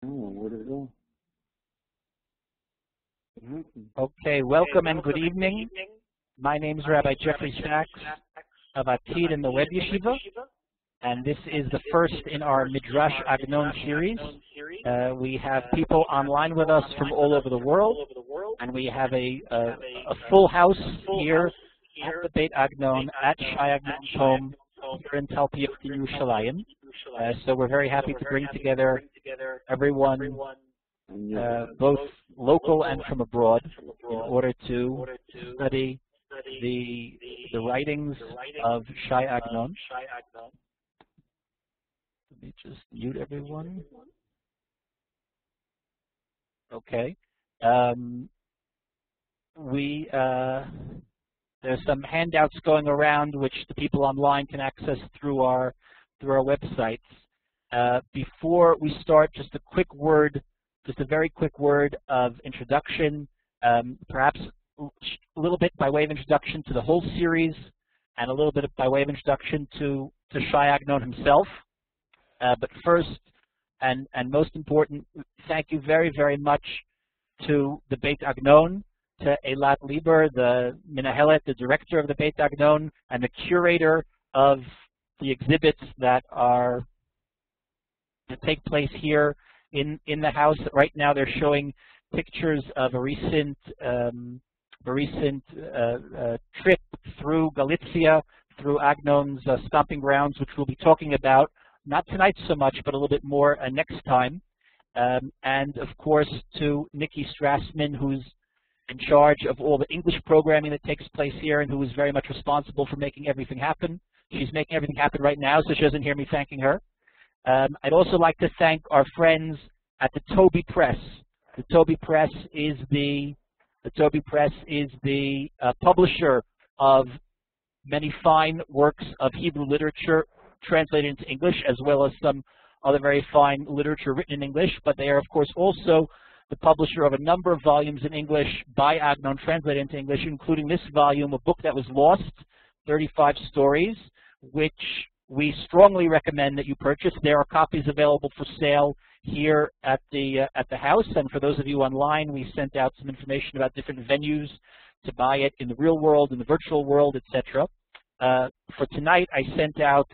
Oh, where did it go? Okay, welcome and good evening. My name is Rabbi Jeffrey Sachs of Atid in the Web Yeshiva, and this is the first in our Midrash Agnon series. We have people online with us from all over the world, and we have a full house here at the Beit Agnon at Shai Agnon's home here in Tel Aviv, Yerushalayim. So we're very happy to bring together everyone, both local and from abroad, in order to study the writings of Shai Agnon. Let me just mute everyone. Okay. There's some handouts going around which the people online can access through our websites. Before we start, just a very quick word of introduction, perhaps a little bit by way of introduction to the whole series, and a little bit by way of introduction to Shai Agnon himself. But first, and most important, thank you very, very much to the Beit Agnon, to Eilat Lieber, the Minahelet, the director of the Beit Agnon, and the curator of the exhibits that take place here in the house. Right now, they're showing pictures of a recent trip through Galicia, through Agnon's stomping grounds, which we'll be talking about, not tonight so much, but a little bit more next time. And of course, to Nikki Strassman, who's in charge of all the English programming that takes place here, and who is very much responsible for making everything happen. She's making everything happen right now, so she doesn't hear me thanking her. I'd also like to thank our friends at the Toby Press. The Toby Press is the publisher of many fine works of Hebrew literature translated into English, as well as some other very fine literature written in English. But they are, of course, also the publisher of a number of volumes in English by Agnon, translated into English, including this volume, a book that was lost, 35 stories, which we strongly recommend that you purchase. There are copies available for sale here at the house, and for those of you online, we sent out some information about different venues to buy it in the real world, in the virtual world, etc. For tonight, I sent out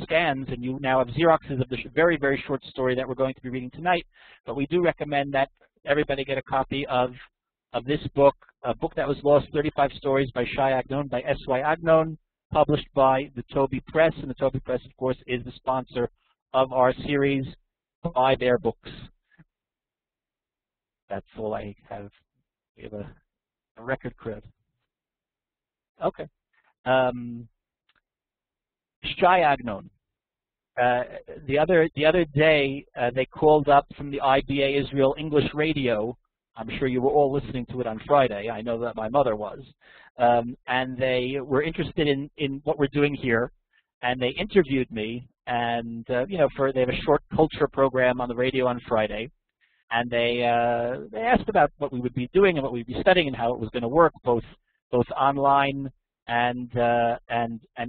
scans, and you now have Xeroxes of the very, very short story that we're going to be reading tonight. But we do recommend that everybody get a copy of this book, a book that was lost, 35 Stories by Shai Agnon, by S.Y. Agnon, published by the Toby Press. And the Toby Press, of course, is the sponsor of our series, Buy Their Books. That's all I have. We have a record cred. Okay. Shai Agnon. The other day, they called up from the IBA Israel English Radio. I'm sure you were all listening to it on Friday. I know that my mother was. And they were interested in what we're doing here, and they interviewed me. And they have a short culture program on the radio on Friday, and they asked about what we would be doing and what we'd be studying and how it was going to work, both online and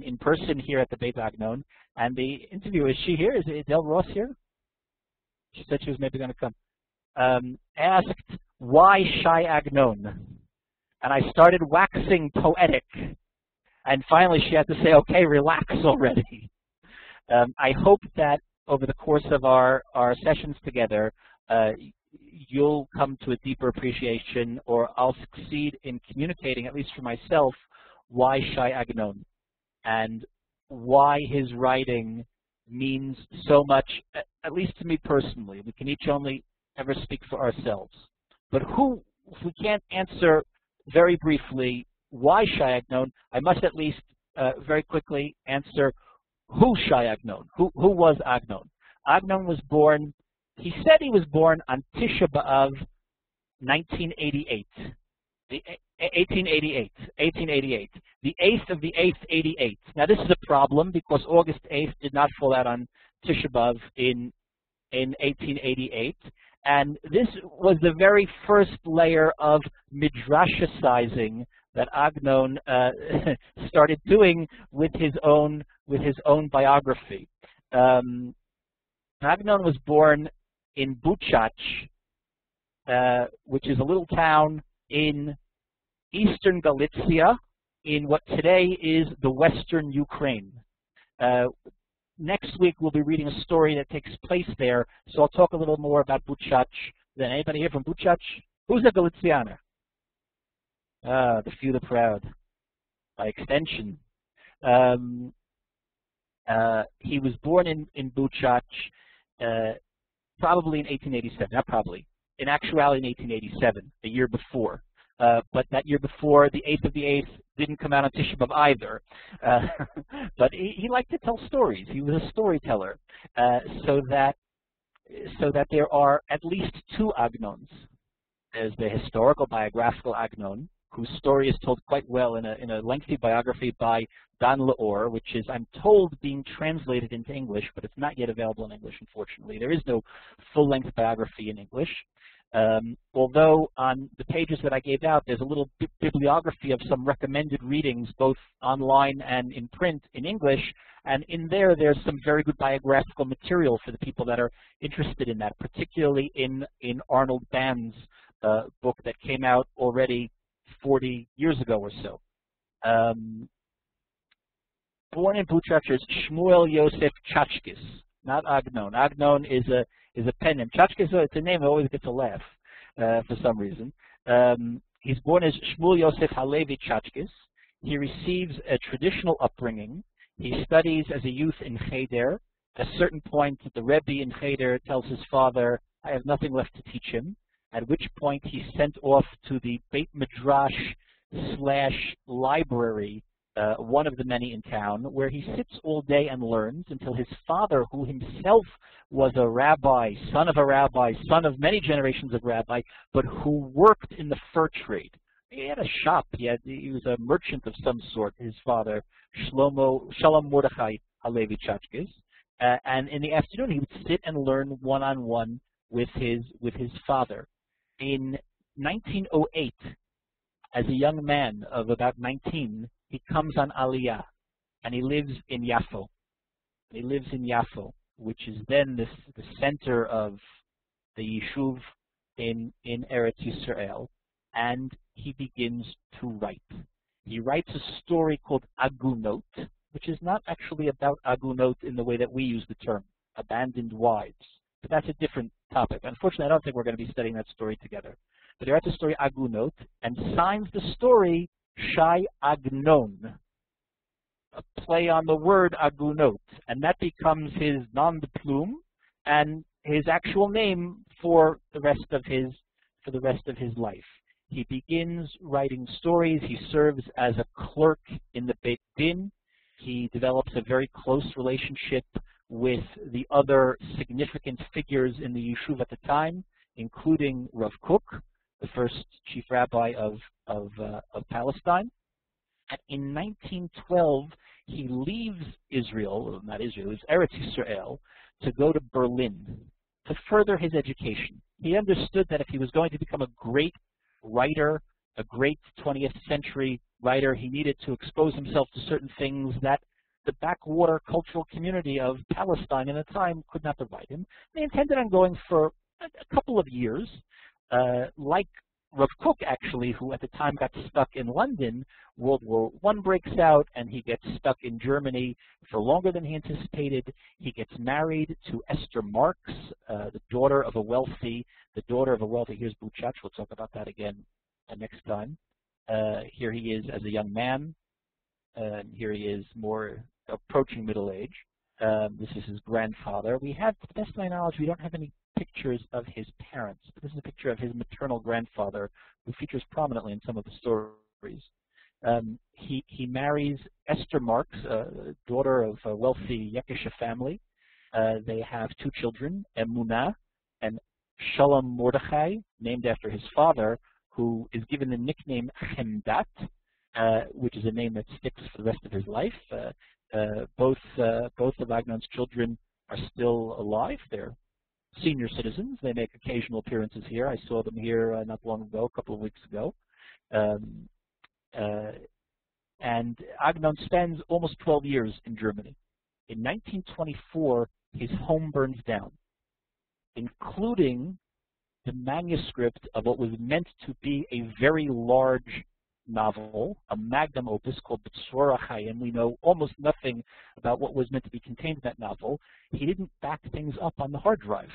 in person here at the Beit Agnon. And the interviewer, is she here? Is Adele Ross here? She said she was maybe going to come. Asked, why Shai Agnon? And I started waxing poetic. And finally she had to say, okay, relax already. I hope that over the course of our sessions together, you'll come to a deeper appreciation, or I'll succeed in communicating, at least for myself, why Shai Agnon and why his writing means so much, at least to me personally. We can each only ever speak for ourselves. But if we can't answer very briefly why Shai Agnon, I must at least very quickly answer who Shai Agnon, who was Agnon. Agnon was born, he said he was born on Tisha B'Av 1988. 1888, the 8th of the 8th, 88. Now this is a problem because August 8th did not fall out on Tisha B'Av in 1888, and this was the very first layer of midrashicizing that Agnon started doing with his own biography. Agnon was born in Buchach, which is a little town in eastern Galicia, in what today is the western Ukraine. Next week we'll be reading a story that takes place there, so I'll talk a little more about Buchach. Then anybody here from Buchach? Who's a Galicianer? The few, the proud, by extension. He was born in Buchach, probably in 1887, not probably, in actuality in 1887, the year before. But that year before, the 8th of the 8th didn't come out on Tisha B'Av either. But he liked to tell stories. He was a storyteller, so that there are at least two Agnons. There's the historical biographical Agnon, whose story is told quite well in a lengthy biography by Don Leor, which is, I'm told, being translated into English, but it's not yet available in English, unfortunately. There is no full-length biography in English. Although on the pages that I gave out, there's a little bibliography of some recommended readings, both online and in print in English, and in there's some very good biographical material for the people that are interested in that, particularly in Arnold Band's book that came out already 40 years ago or so. Born in Buchach is Shmuel Yosef Chachkis, not Agnon. Agnon is a pen name. Chachkis, it's a name that always gets a laugh for some reason. He's born as Shmuel Yosef Halevi Chachkis. He receives a traditional upbringing. He studies as a youth in Cheder. At a certain point, the Rebbe in Cheder tells his father, I have nothing left to teach him, at which point he's sent off to the Beit Midrash / library, one of the many in town, where he sits all day and learns until his father, who himself was a rabbi, son of many generations of rabbi, but who worked in the fur trade. He had a shop. He was a merchant of some sort, his father, Shalom Mordechai Halevi Chachkis. And in the afternoon, he would sit and learn one-on-one with his father. In 1908, as a young man of about 19, he comes on Aliyah, and he lives in Yafo. Which is then the center of the Yishuv in Eretz Yisrael, and he begins to write. He writes a story called Agunot, which is not actually about Agunot in the way that we use the term, abandoned wives. But that's a different topic. Unfortunately, I don't think we're going to be studying that story together. But he writes the story Agunot and signs the story Shai Agnon, a play on the word Agunot, and that becomes his nom de plume and his actual name for the rest of his life. He begins writing stories. He serves as a clerk in the Beit Din. He develops a very close relationship with the other significant figures in the Yishuv at the time, including Rav Kook, the first chief rabbi of Palestine. And in 1912, he leaves Israel, not Israel, it's Eretz Yisrael, to go to Berlin to further his education. He understood that if he was going to become a great writer, a great 20th century writer, he needed to expose himself to certain things that the backwater cultural community of Palestine in the time could not provide him. They intended on going for a couple of years, like Rav Kook, actually, who at the time got stuck in London. World War I breaks out, and he gets stuck in Germany for longer than he anticipated. He gets married to Esther Marx, the daughter of a wealthy, here's Buchach, we'll talk about that again next time. Here he is as a young man, and here he is more approaching middle age. This is his grandfather. We have, to the best of my knowledge, we don't have any pictures of his parents. This is a picture of his maternal grandfather, who features prominently in some of the stories. He marries Esther Marx, daughter of a wealthy Yekisha family. They have two children, Emunah and Shalom Mordechai, named after his father, who is given the nickname Chemdat, which is a name that sticks for the rest of his life. Both of Agnon's children are still alive. They're senior citizens. They make occasional appearances here. I saw them here not long ago, a couple of weeks ago. And Agnon spends almost 12 years in Germany. In 1924, his home burns down. including the manuscript of what was meant to be a very large novel, a magnum opus called B'tzora Chaim. We know almost nothing about what was meant to be contained in that novel. He didn't back things up on the hard drive.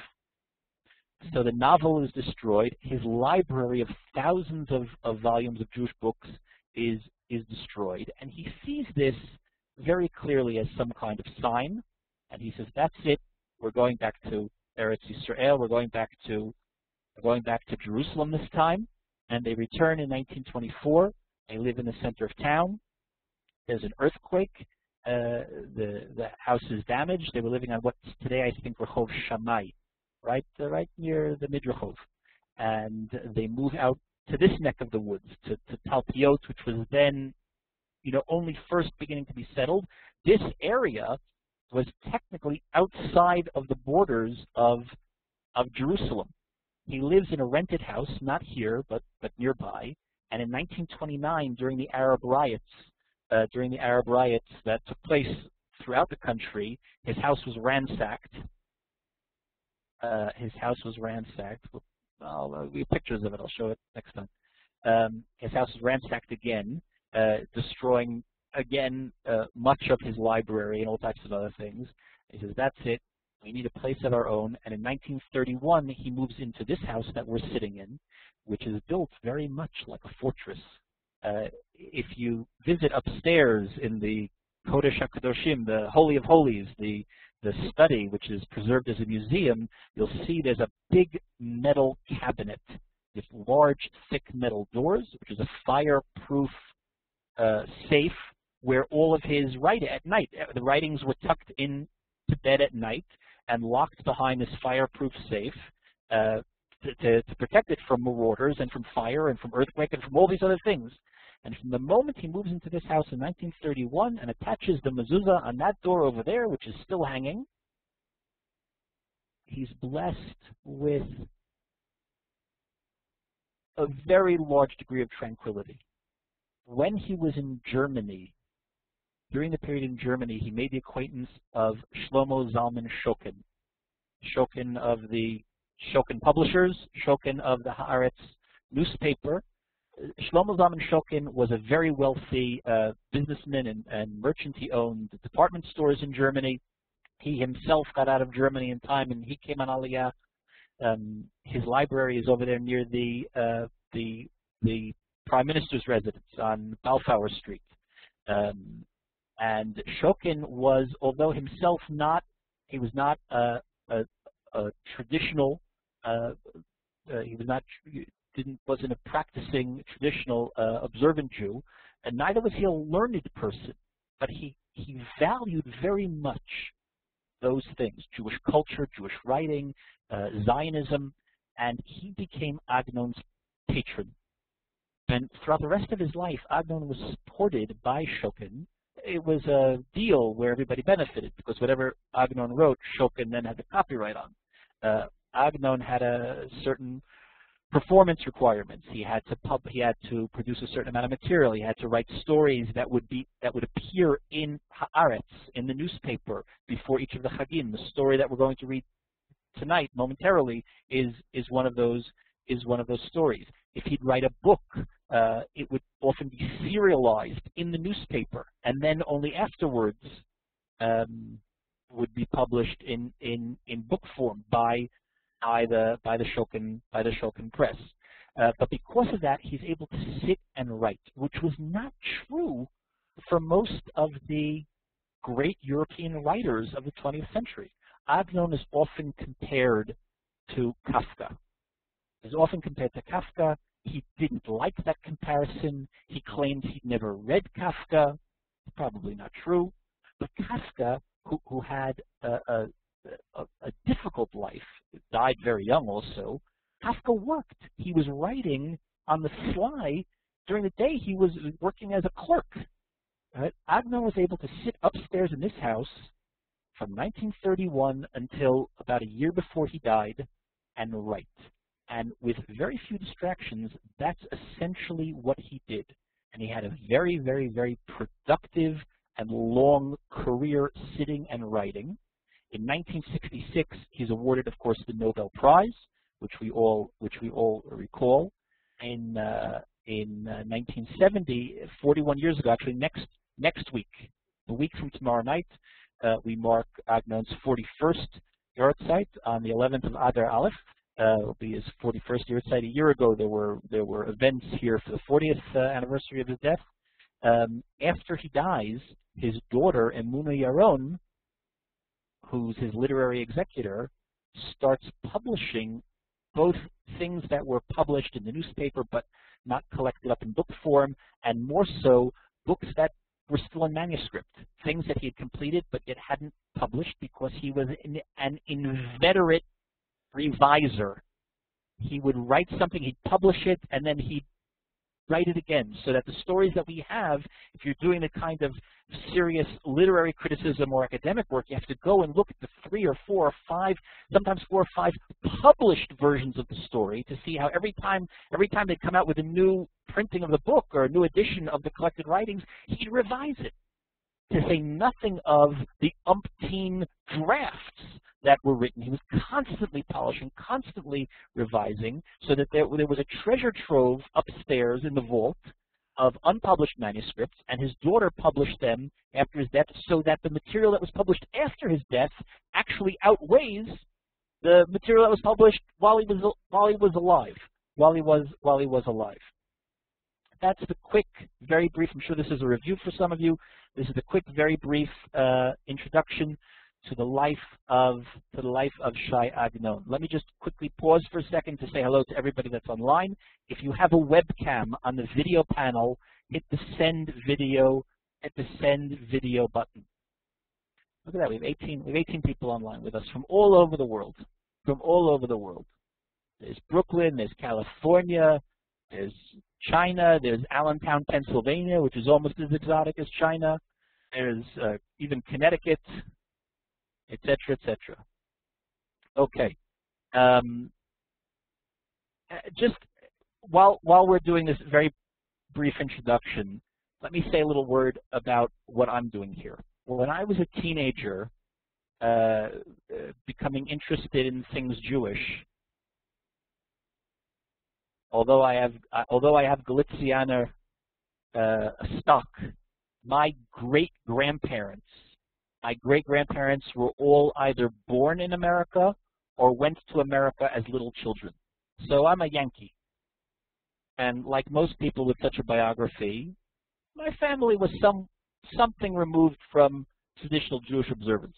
So the novel is destroyed. His library of thousands of volumes of Jewish books is destroyed. And he sees this very clearly as some kind of sign. And he says, that's it. We're going back to Eretz Yisrael. We're going back to Jerusalem this time. And they return in 1924. They live in the center of town. There's an earthquake. The house is damaged. They were living on what's today, I think, Rehov Shammai, right near the Midrachov. And they move out to this neck of the woods, to Talpiot, which was then, only first beginning to be settled. This area was technically outside of the borders of Jerusalem. He lives in a rented house, not here, but nearby. And in 1929, during the Arab riots that took place throughout the country, his house was ransacked. We have pictures of it. I'll show it next time. His house was ransacked again, destroying again much of his library and all types of other things. He says, that's it. We need a place of our own. And in 1931, he moves into this house that we're sitting in, which is built very much like a fortress. If you visit upstairs in the Kodesh HaKadoshim, the Holy of Holies, the study, which is preserved as a museum, you'll see there's a big metal cabinet with large, thick metal doors, which is a fireproof safe where all of his at night, the writings were tucked in to bed at night and locked behind this fireproof safe to protect it from marauders and from fire and from earthquake and from all these other things. And from the moment he moves into this house in 1931 and attaches the mezuzah on that door over there, which is still hanging, he's blessed with a very large degree of tranquility. When he was in Germany, during the period in Germany, he made the acquaintance of Shlomo Zalman Shokin. Shokin of the Shokin Publishers, Shokin of the Haaretz newspaper. Shlomo Zalman Shokin was a very wealthy businessman and merchant. He owned department stores in Germany. He himself got out of Germany in time, and he came on Aliyah. His library is over there near the Prime Minister's residence on Balfour Street. And Shokin was, although himself he was not a traditional, wasn't a practicing traditional observant Jew, and neither was he a learned person, but he valued very much those things: Jewish culture, Jewish writing, Zionism, and he became Agnon's patron. And throughout the rest of his life, Agnon was supported by Shokin. It was a deal where everybody benefited, because whatever Agnon wrote, Shokin then had the copyright on. Agnon had a certain performance requirements. He had to produce a certain amount of material. He had to write stories that would appear in Haaretz, in the newspaper, before each of the Chagim. The story that we're going to read tonight momentarily is one of those stories. If he'd write a book, it would often be serialized in the newspaper, and then only afterwards would be published in book form by the Shokin press. But because of that, he's able to sit and write, which was not true for most of the great European writers of the 20th century. Agnon is often compared to Kafka. He didn't like that comparison. He claimed he'd never read Kafka. Probably not true. But Kafka, who had a difficult life, died very young also, Kafka worked. He was writing on the fly. During the day, he was working as a clerk. Right? Agnon was able to sit upstairs in this house from 1931 until about a year before he died and write. And with very few distractions, that's essentially what he did. And he had a very, very, very productive and long career sitting and writing. In 1966, he's awarded, of course, the Nobel Prize, which we all recall. In 1970, 41 years ago, actually next week, a week from tomorrow night, we mark Agnon's 41st Yahrzeit on the 11th of Adar Aleph. It'll be his 41st Yahrzeit. A year ago, there were events here for the 40th anniversary of his death. After he dies, his daughter Emuna Yaron, who's his literary executor, starts publishing both things that were published in the newspaper but not collected up in book form, and more so, books that were still in manuscript, things that he had completed but yet hadn't published because he was an inveterate reviser. He would write something, he'd publish it, and then he'd write it again, so that the stories that we have, if you're doing the kind of serious literary criticism or academic work, you have to go and look at the 3 or 4 or 5, sometimes 4 or 5 published versions of the story to see how every time they come out with a new printing of the book or a new edition of the collected writings, he'd revise it. To say nothing of the umpteen drafts that were written. He was constantly polishing, constantly revising, so that there was a treasure trove upstairs in the vault of unpublished manuscripts, and his daughter published them after his death, so that the material that was published after his death actually outweighs the material that was published while he was alive. That's the quick, very brief. I'm sure this is a review for some of you. This is the quick, very brief introduction to the life of Shai Agnon. Let me just quickly pause for a second to say hello to everybody that's online. If you have a webcam on the video panel, hit the send video button. Look at that. We have 18 people online with us from all over the world. There's Brooklyn, there's California, there's China, there's Allentown, Pennsylvania, which is almost as exotic as China. There's even Connecticut, etc., etc. Okay. Just while we're doing this very brief introduction, let me say a little word about what I'm doing here. When I was a teenager, becoming interested in things Jewish, although I have Galicianer stock, my great-grandparents were all either born in America or went to America as little children. So I'm a Yankee. And like most people with such a biography, my family was something removed from traditional Jewish observance.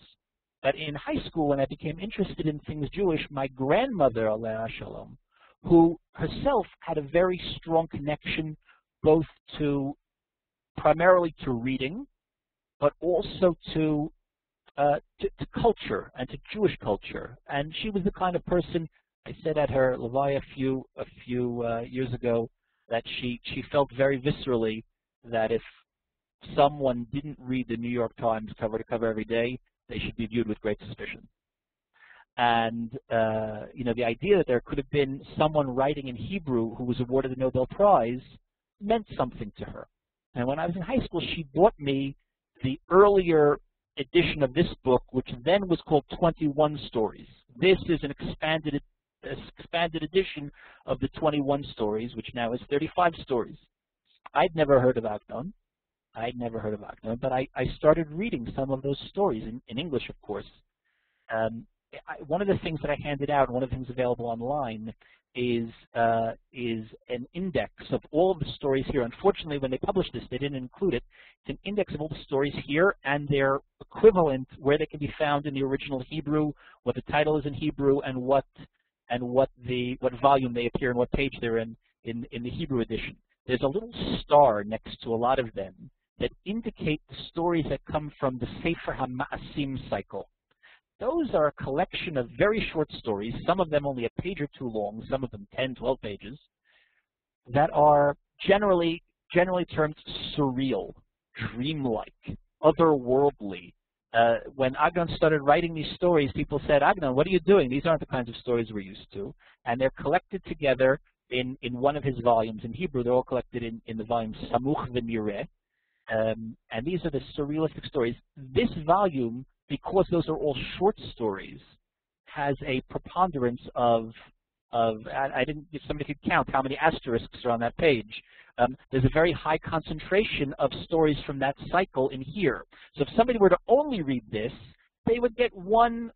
But in high school, when I became interested in things Jewish, my grandmother, Aleh Shalom, who herself had a very strong connection both primarily to reading, but also to culture and to Jewish culture. And she was the kind of person, I said at her Levaya a few years ago, that she felt very viscerally that if someone didn't read the New York Times cover to cover every day, they should be viewed with great suspicion. And the idea that there could have been someone writing in Hebrew who was awarded the Nobel Prize meant something to her. And when I was in high school, she bought me the earlier edition of this book, which then was called 21 Stories. This is an expanded edition of the 21 Stories, which now is 35 stories. I'd never heard of Agnon. But I started reading some of those stories in English, of course. One of the things that I handed out, one of the things available online, is an index of all of the stories here. Unfortunately, when they published this, they didn't include it. It's an index of all the stories here and their equivalent, where they can be found in the original Hebrew, what the title is in Hebrew, and what volume they appear and what page they're in the Hebrew edition. There's a little star next to a lot of them that indicate the stories that come from the Sefer HaMa'asim cycle. Those are a collection of very short stories, some of them only a page or two long, some of them 10, 12 pages, that are generally termed surreal, dreamlike, otherworldly. When Agnon started writing these stories, people said, Agnon, what are you doing? These aren't the kinds of stories we're used to. And they're collected together in one of his volumes. In Hebrew, they're all collected in the volume Samuch V'Nireh. And these are the surrealistic stories. This volume because those are all short stories, has a preponderance of I didn't, if somebody could count how many asterisks are on that page. There's a very high concentration of stories from that cycle in here. So if somebody were to only read this, they would get one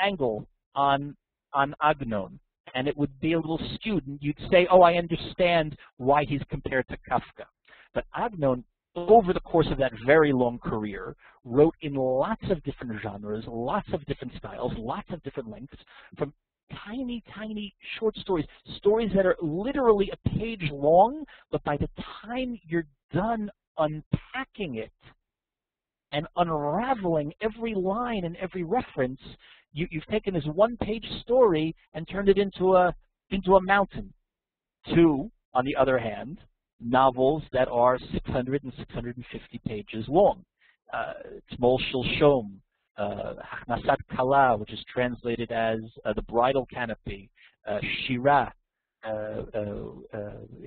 angle on Agnon, and it would be a little skewed. And you'd say, oh, I understand why he's compared to Kafka. But Agnon, over the course of that very long career, wrote in lots of different genres, lots of different styles, lots of different lengths, from tiny, tiny short stories, stories that are literally a page long, but by the time you're done unpacking it and unraveling every line and every reference, you've taken this one-page story and turned it into a mountain. Two, on the other hand, novels that are 600 and 650 pages long. Tmol Shilshom, Hachnasat Kala, which is translated as The Bridal Canopy, Shira,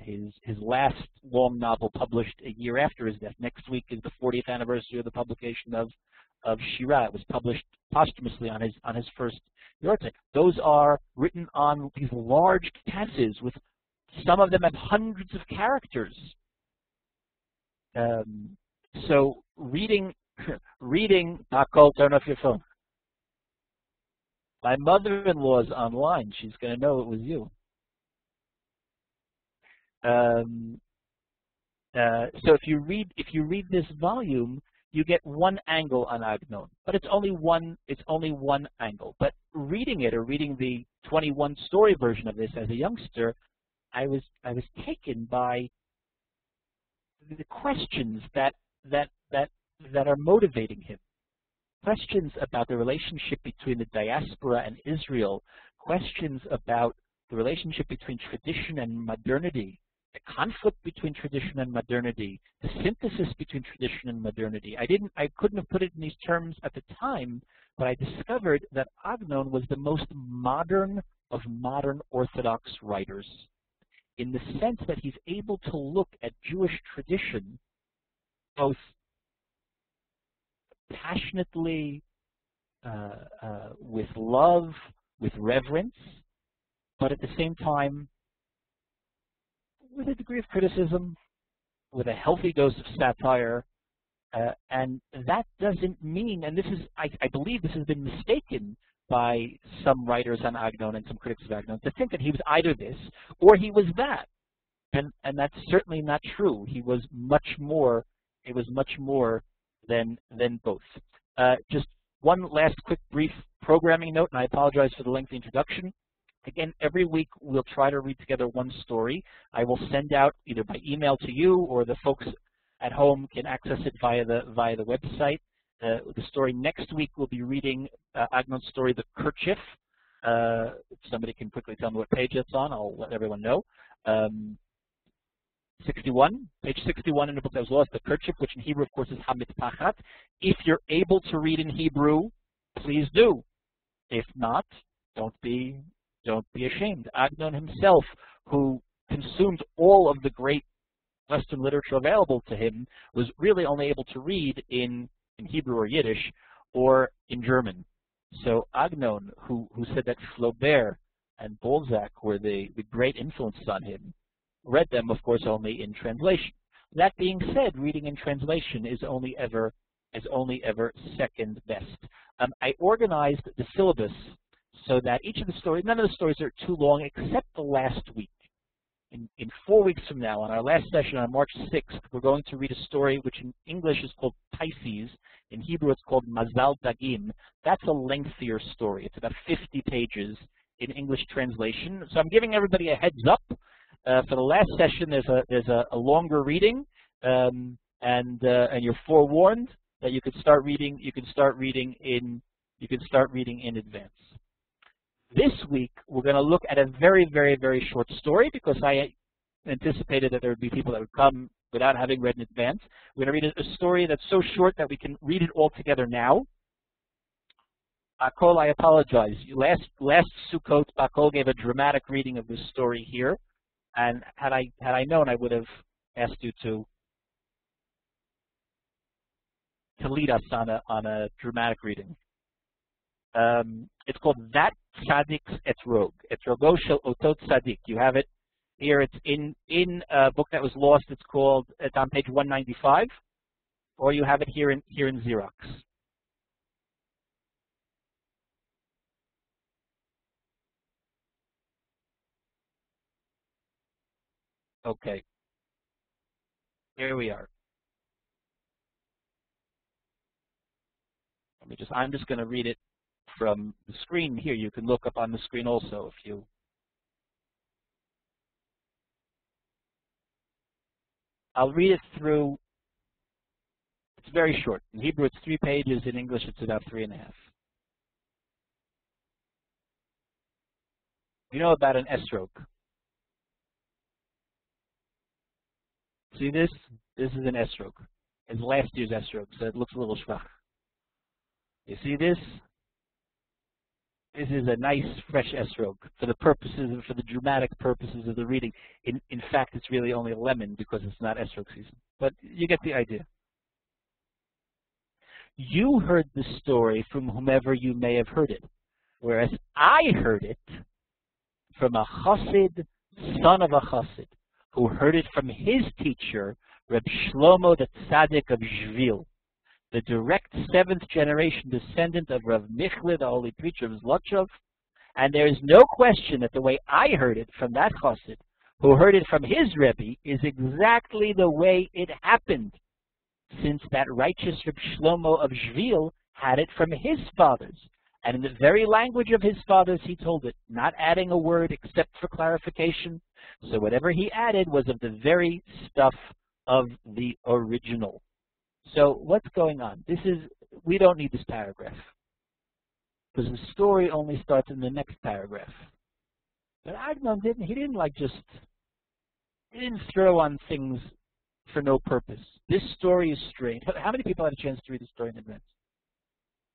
his last long novel published a year after his death. Next week is the 40th anniversary of the publication of Shira. It was published posthumously on his first yahrzeit. Those are written on these large canvases with some of them have hundreds of characters. So reading, Pakol, turn off your phone. My mother-in-law is online. She's going to know it was you. So if you read this volume, you get one angle on Agnon, but it's only one angle. But reading it, or reading the 21 story version of this as a youngster, I was taken by the questions that are motivating him. Questions about the relationship between the diaspora and Israel, questions about the relationship between tradition and modernity, the conflict between tradition and modernity, the synthesis between tradition and modernity. I couldn't have put it in these terms at the time, but I discovered that Agnon was the most modern of modern Orthodox writers, in the sense that he's able to look at Jewish tradition both passionately, with love, with reverence, but at the same time with a degree of criticism, with a healthy dose of satire, and that doesn't mean, and this is, I believe this has been mistaken by some writers on Agnon and some critics of Agnon, to think that he was either this or he was that, and that's certainly not true. He was much more. It was much more than both. Just one last quick brief programming note, and I apologize for the lengthy introduction. Again, every week we'll try to read together one story. I will send out either by email to you, or the folks at home can access it via the website. The story next week we'll be reading Agnon's story, The Kerchief. If somebody can quickly tell me what page it's on, I'll let everyone know. 61, page 61 in the book that was lost, The Kerchief, which in Hebrew, of course, is Hamitpachat. If you're able to read in Hebrew, please do. If not, don't be ashamed. Agnon himself, who consumed all of the great Western literature available to him, was really only able to read in Hebrew or Yiddish or in German. So Agnon, who said that Flaubert and Balzac were the great influences on him, read them, of course, only in translation. That being said, reading in translation is only ever second best. I organized the syllabus so that each of the stories, none of the stories are too long except the last week. In 4 weeks from now, on our last session on March 6th, we're going to read a story which in English is called Pisces. In Hebrew, it's called Mazal Dagim. That's a lengthier story. It's about 50 pages in English translation. So I'm giving everybody a heads up. For the last session, there's a longer reading, and you're forewarned that you could start reading. You can start reading in advance. This week, we're going to look at a very, very, very short story, because I anticipated that there would be people that would come without having read in advance. We're going to read a story that's so short that we can read it all together now. Bakol, I apologize. Last Sukkot, Bakol gave a dramatic reading of this story here, and had I known, I would have asked you to to lead us on a dramatic reading. It's called That Tzaddik's Etrog. Etrogo Shel Oto Tzaddik. You have it here. It's in a book that was lost. It's on page 195, or you have it here in Xerox. Okay, here we are. I'm just going to read it from the screen here. You can look up on the screen also if you. I'll read it through. It's very short. In Hebrew, it's 3 pages. In English, it's about 3.5. You know about an Etrog. See this? This is an Etrog. It's last year's Etrog, so it looks a little schwach. You see this? This is a nice, fresh Etrog for the dramatic purposes of the reading. In fact, it's really only a lemon because it's not Etrog season. But you get the idea. You heard the story from whomever you may have heard it, whereas I heard it from a chassid, son of a chassid, who heard it from his teacher, Reb Shlomo the Tzaddik of Shvil, the direct 7th generation descendant of Rav Michle, the holy preacher of Zlotchov. And there is no question that the way I heard it from that chassid, who heard it from his Rebbe, is exactly the way it happened, since that righteous Reb Shlomo of Shvil had it from his fathers. And in the very language of his fathers, he told it, not adding a word except for clarification. So whatever he added was of the very stuff of the original. So what's going on? We don't need this paragraph, because the story only starts in the next paragraph. But Agnon didn't throw on things for no purpose. This story is strange. How many people had a chance to read the story in advance?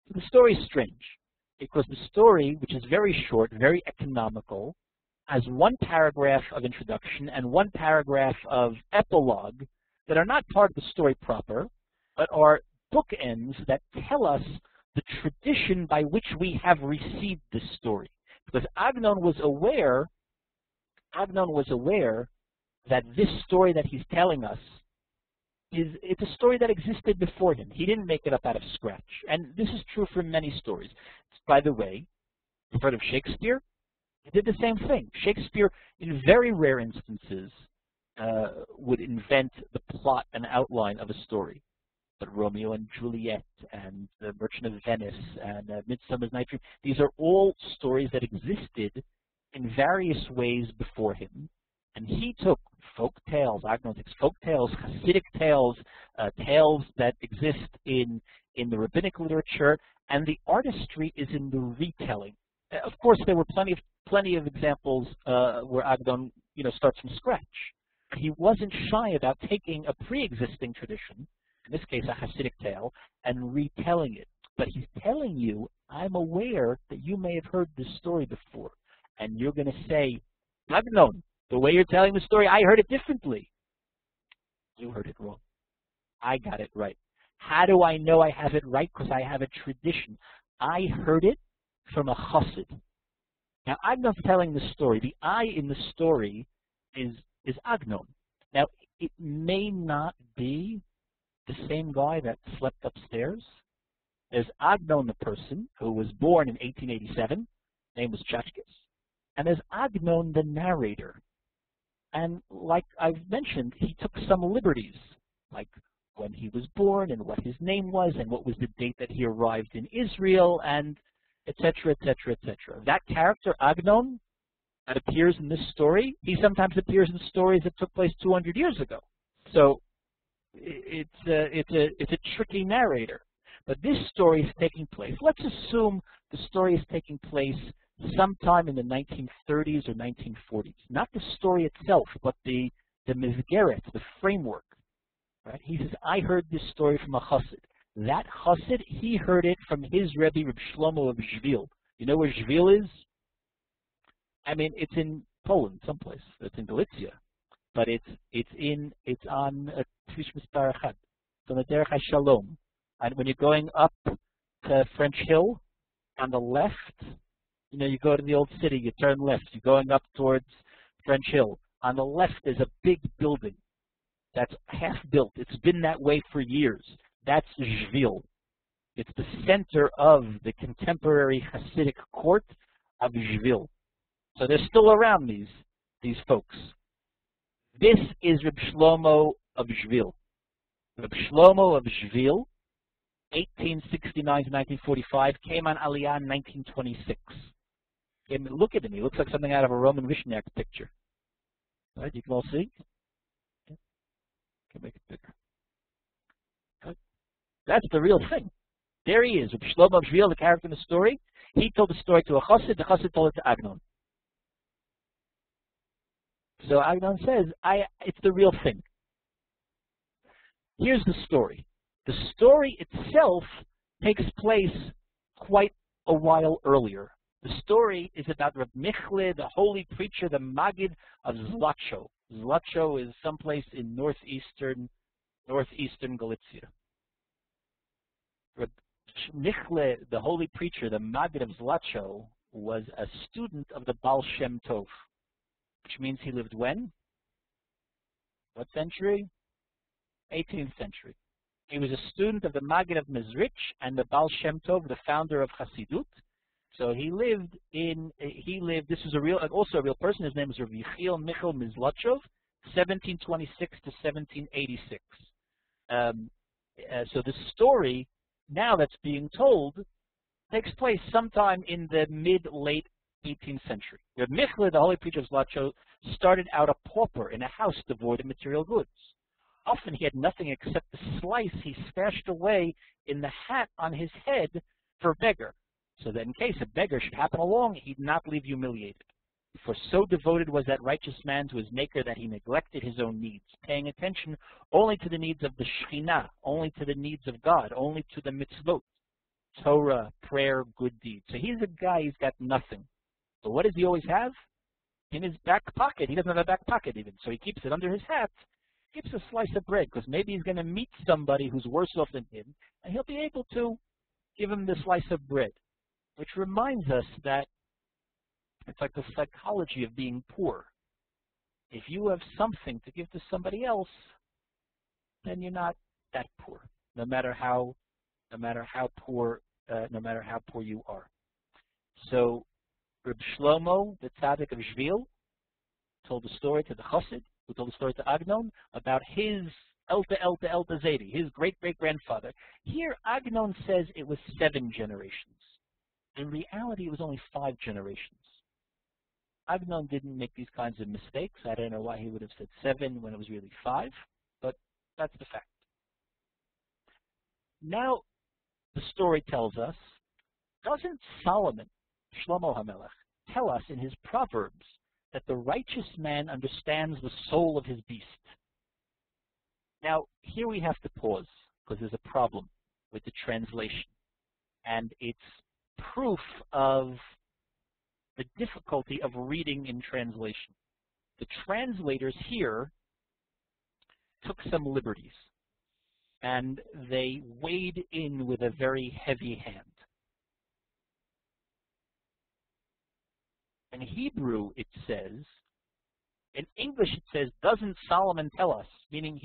So the story is strange, because the story, which is very short, very economical, has 1 paragraph of introduction and 1 paragraph of epilogue that are not part of the story proper, but are bookends that tell us the tradition by which we have received this story. Because Agnon was aware that this story that he's telling us it's a story that existed before him. He didn't make it up out of scratch. And this is true for many stories. By the way, you've heard of Shakespeare? He did the same thing. Shakespeare, in very rare instances, would invent the plot and outline of a story. But Romeo and Juliet and The Merchant of Venice and Midsummer's Night Dream, these are all stories that existed in various ways before him. And he took folk tales, Agnon takes folk tales, Hasidic tales, tales that exist in the rabbinic literature, and the artistry is in the retelling. Of course, there were plenty of examples where Agnon, starts from scratch. He wasn't shy about taking a pre-existing tradition, in this case a Hasidic tale, and retelling it. But he's telling you, I'm aware that you may have heard this story before, and you're going to say, Agnon, the way you're telling the story, I heard it differently. You heard it wrong. I got it right. How do I know I have it right? Because I have a tradition. I heard it from a chassid. Now, Agnon's telling the story. The I in the story is Agnon. Now, it may not be the same guy that slept upstairs. There's Agnon, the person who was born in 1887. Name was Chachkis. And there's Agnon, the narrator. And like I've mentioned, he took some liberties, like when he was born and what his name was and what was the date that he arrived in Israel, and etc., etc., etc. That character, Agnon, that appears in this story, he sometimes appears in stories that took place 200 years ago. So it's a tricky narrator. But this story is taking place. Let's assume the story is taking place sometime in the 1930s or 1940s. Not the story itself, but the mizgeret, the framework. Right? He says, I heard this story from a chassid. That chassid, he heard it from his Rebbe, Reb Shlomo of Shvil. You know where Shvil is? I mean, it's in Poland, someplace. It's in Galicia, but it's on Kvish Mispar Achad. It's on the Derech HaShalom. And when you're going up to French Hill, on the left, you go to the old city, you turn left. You're going up towards French Hill. On the left, there's a big building that's half built. It's been that way for years. That's Shvil. It's the center of the contemporary Hasidic court of Shvil. So they're still around, these folks. This is Reb Shlomo of Shvil. Reb Shlomo of Shvil, 1869 to 1945, came on Aliyah in 1926. Look at him. He looks like something out of a Roman Vishniak picture. Right? You can all see? Can make it bigger. Right? That's the real thing. There he is. Reb Shlomo of Shvil, the character in the story. He told the story to a chassid. The chassid told it to Agnon. So Agnon says, it's the real thing. Here's the story. The story itself takes place quite a while earlier. The story is about Reb Michle, the holy preacher, the Maggid of Zlatcho. Zlatcho is someplace in northeastern Galicia. Reb Michle, the holy preacher, the Maggid of Zlatcho, was a student of the Baal Shem Tov, which means he lived when? What century? 18th century. He was a student of the Maggid of Mezrich and the Baal Shem Tov, the founder of Hasidut. So he lived, this was also a real person. His name was Rav Yechiel Michal Mizlachov, 1726 to 1786. So the story now that's being told takes place sometime in the mid-late 18th century. Rav Michle, the holy preacher of Zlatcho, started out a pauper in a house devoid of material goods. Often he had nothing except the slice he stashed away in the hat on his head for a beggar, so that in case a beggar should happen along, he'd not leave humiliated. For so devoted was that righteous man to his Maker that he neglected his own needs, paying attention only to the needs of the Shekhinah, only to the needs of God, only to the mitzvot, Torah, prayer, good deeds. So he's a guy, he's got nothing. But what does he always have? In his back pocket. He doesn't have a back pocket even, so he keeps it under his hat. Keeps a slice of bread, because maybe he's going to meet somebody who's worse off than him, and he'll be able to give him the slice of bread. Which reminds us that it's like the psychology of being poor. If you have something to give to somebody else, then you're not that poor, no matter how poor you are. So Reb Shlomo, the Tzaddik of Shvil, told the story to the chassid, who told the story to Agnon, about his Elta Zedi, his great-great-grandfather. Here, Agnon says it was 7 generations. In reality, it was only 5 generations. Agnon didn't make these kinds of mistakes. I don't know why he would have said 7 when it was really 5, but that's the fact. Now, the story tells us, doesn't Solomon, Shlomo HaMelech, tell us in his Proverbs that the righteous man understands the soul of his beast? Now, here we have to pause, because there's a problem with the translation. And it's proof of the difficulty of reading in translation. The translators here took some liberties, and they weighed in with a very heavy hand. In Hebrew, it says, in English it says, doesn't Solomon tell us, meaning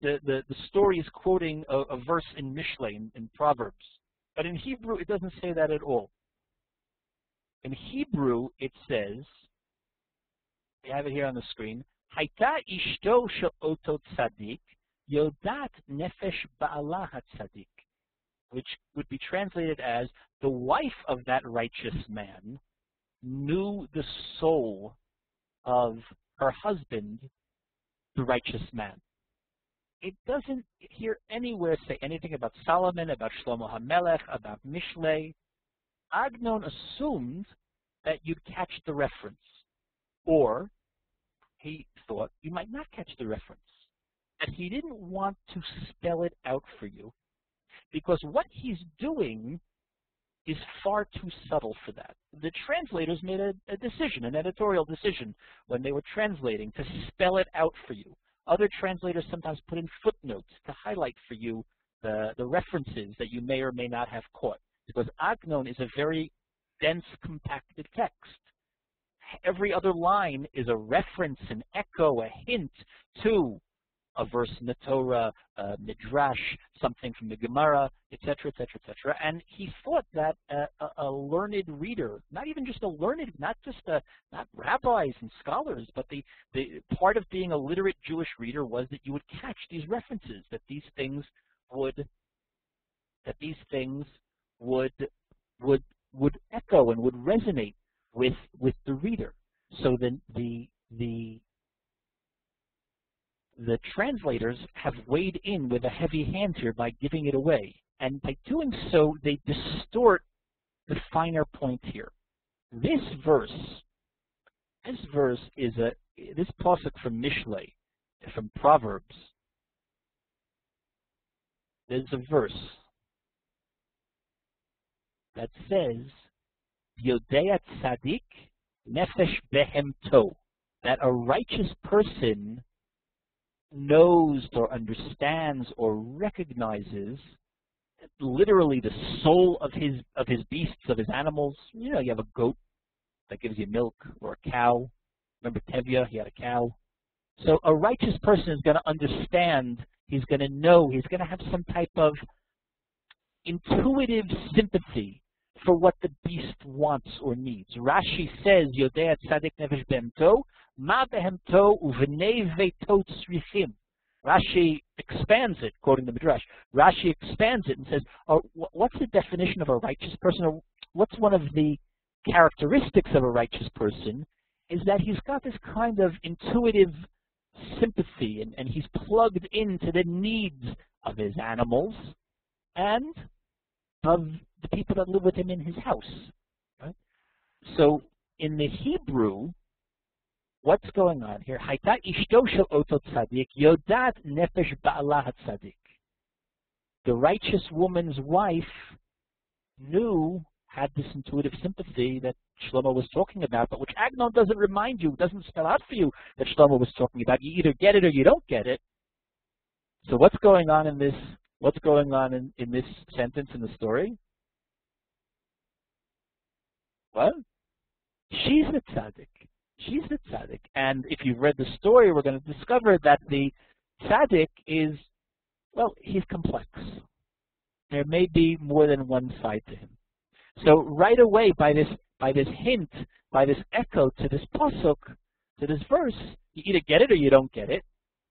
the story is quoting a verse in Mishlei, in Proverbs. But in Hebrew, it doesn't say that at all. In Hebrew, it says, we have it here on the screen, Haita ishto she'oto tzaddik, yodat nefesh ba'ala ha-tzaddik, which would be translated as, the wife of that righteous man knew the soul of her husband, the righteous man. It doesn't here anywhere say anything about Solomon, about Shlomo HaMelech, about Mishlei. Agnon assumed that you'd catch the reference, or he thought you might not catch the reference, that he didn't want to spell it out for you, because what he's doing is far too subtle for that. The translators made a decision, an editorial decision, when they were translating, to spell it out for you. Other translators sometimes put in footnotes to highlight for you the references that you may or may not have caught. Because Agnon is a very dense, compacted text. Every other line is a reference, an echo, a hint to a verse in the Torah, a midrash, something from the Gemara, etc., etc., etc. And he thought that a learned reader, not even just a learned, not rabbis and scholars, but the part of being a literate Jewish reader was that you would catch these references, that these things would echo and would resonate with the reader. So then the translators have weighed in with a heavy hand here by giving it away. And by doing so, they distort the finer point here. This verse is this pasuk from Mishlei, from Proverbs. There's a verse that says, Yodea Tzaddik Nefesh Behemto, that a righteous person knows or understands or recognizes literally the soul of his beasts, of his animals. You know, you have a goat that gives you milk, or a cow. Remember Tevye, he had a cow. So a righteous person is going to understand, he's going to know, he's going to have some type of intuitive sympathy for what the beast wants or needs. Rashi says, Yodea Tzaddik Nefesh Behemto, Ma Behemto Uvenei Veito Tzrichim. Rashi expands it, quoting the Midrash. Rashi expands it and says, what's the definition of a righteous person? Or what's one of the characteristics of a righteous person? Is that he's got this kind of intuitive sympathy, and he's plugged into the needs of his animals and of the people that live with him in his house. Right? So in the Hebrew, what's going on here? Hayta ishto shel oto tzaddik yodat nefesh ba'ala hatzaddik. The righteous woman's wife had this intuitive sympathy that Shlomo was talking about, but which Agnon doesn't remind you, doesn't spell out for you that Shlomo was talking about. You either get it or you don't get it. So what's going on in this? What's going on in this sentence in the story? What? She's the tzaddik. She's the tzaddik. And if you've read the story, we're going to discover that the tzaddik is, well, he's complex. There may be more than one side to him. So right away, by this hint, by this echo to this pasuk, to this verse, you either get it or you don't get it.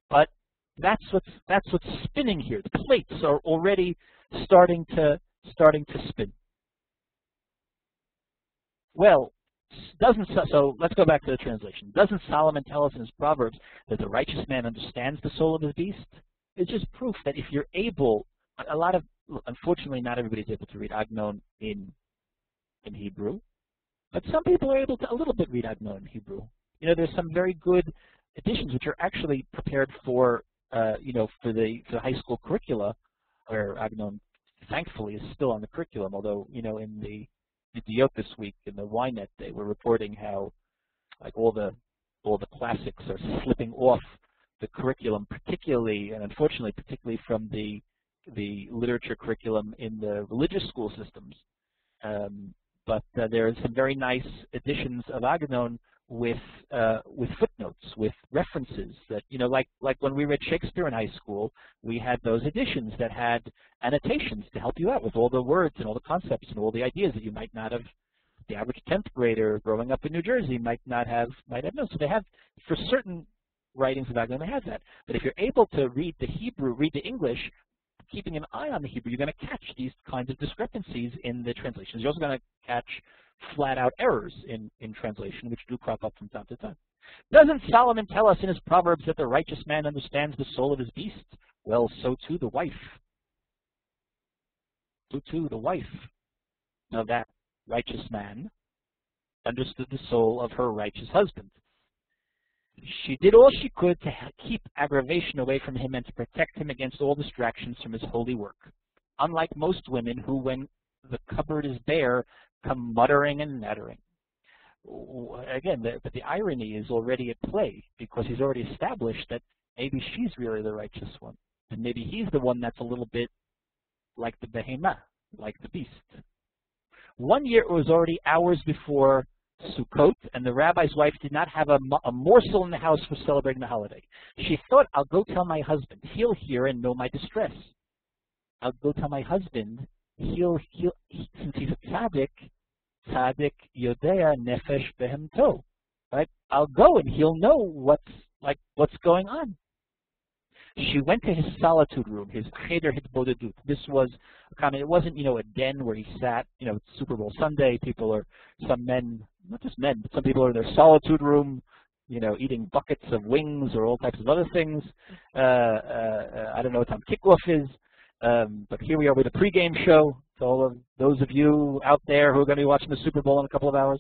But that's what's spinning here. The plates are already starting to spin. Well, so let's go back to the translation. Doesn't Solomon tell us in his Proverbs that the righteous man understands the soul of his beast? It's just proof that if you're able, unfortunately not everybody's able to read Agnon in Hebrew, but some people are able to a little bit read Agnon in Hebrew. You know, there's some very good editions which are actually prepared for for the high school curricula, where Agnon, thankfully, is still on the curriculum. Although, in the Diot this week in the Ynet, they were reporting how, like, all the classics are slipping off the curriculum, particularly from the literature curriculum in the religious school systems. But there are some very nice editions of Agnon with footnotes, with references that, like when we read Shakespeare in high school, we had those editions that had annotations to help you out with all the words and all the concepts and all the ideas that you might not have, the average 10th grader growing up in New Jersey might have known. So they have, for certain writings of Agnon, they have that. But if you're able to read the Hebrew, read the English, keeping an eye on the Hebrew, you're going to catch these kinds of discrepancies in the translations. You're also going to catch flat-out errors in translation, which do crop up from time to time. Doesn't Solomon tell us in his Proverbs that the righteous man understands the soul of his beast? Well, so too the wife. So too the wife of that righteous man understood the soul of her righteous husband. She did all she could to keep aggravation away from him and to protect him against all distractions from his holy work. Unlike most women who, when the cupboard is bare, come muttering and nattering. Again, but the irony is already at play, because he's already established that maybe she's really the righteous one, and maybe he's the one that's a little bit like the behemah, like the beast. One year it was already hours before Sukkot, and the rabbi's wife did not have a morsel in the house for celebrating the holiday. She thought, I'll go tell my husband. He'll hear and know my distress. I'll go tell my husband. Since he's a tzaddik yodea nefesh behemto. Right? I'll go and he'll know what's going on. She went to his solitude room, his cheder hitbodedut. This was it wasn't, a den where he sat, it's Super Bowl Sunday, some men, not just men, but some people are in their solitude room, eating buckets of wings or all types of other things. I don't know what time kickoff is, but here we are with a pregame show to all of those of you out there who are going to be watching the Super Bowl in a couple of hours.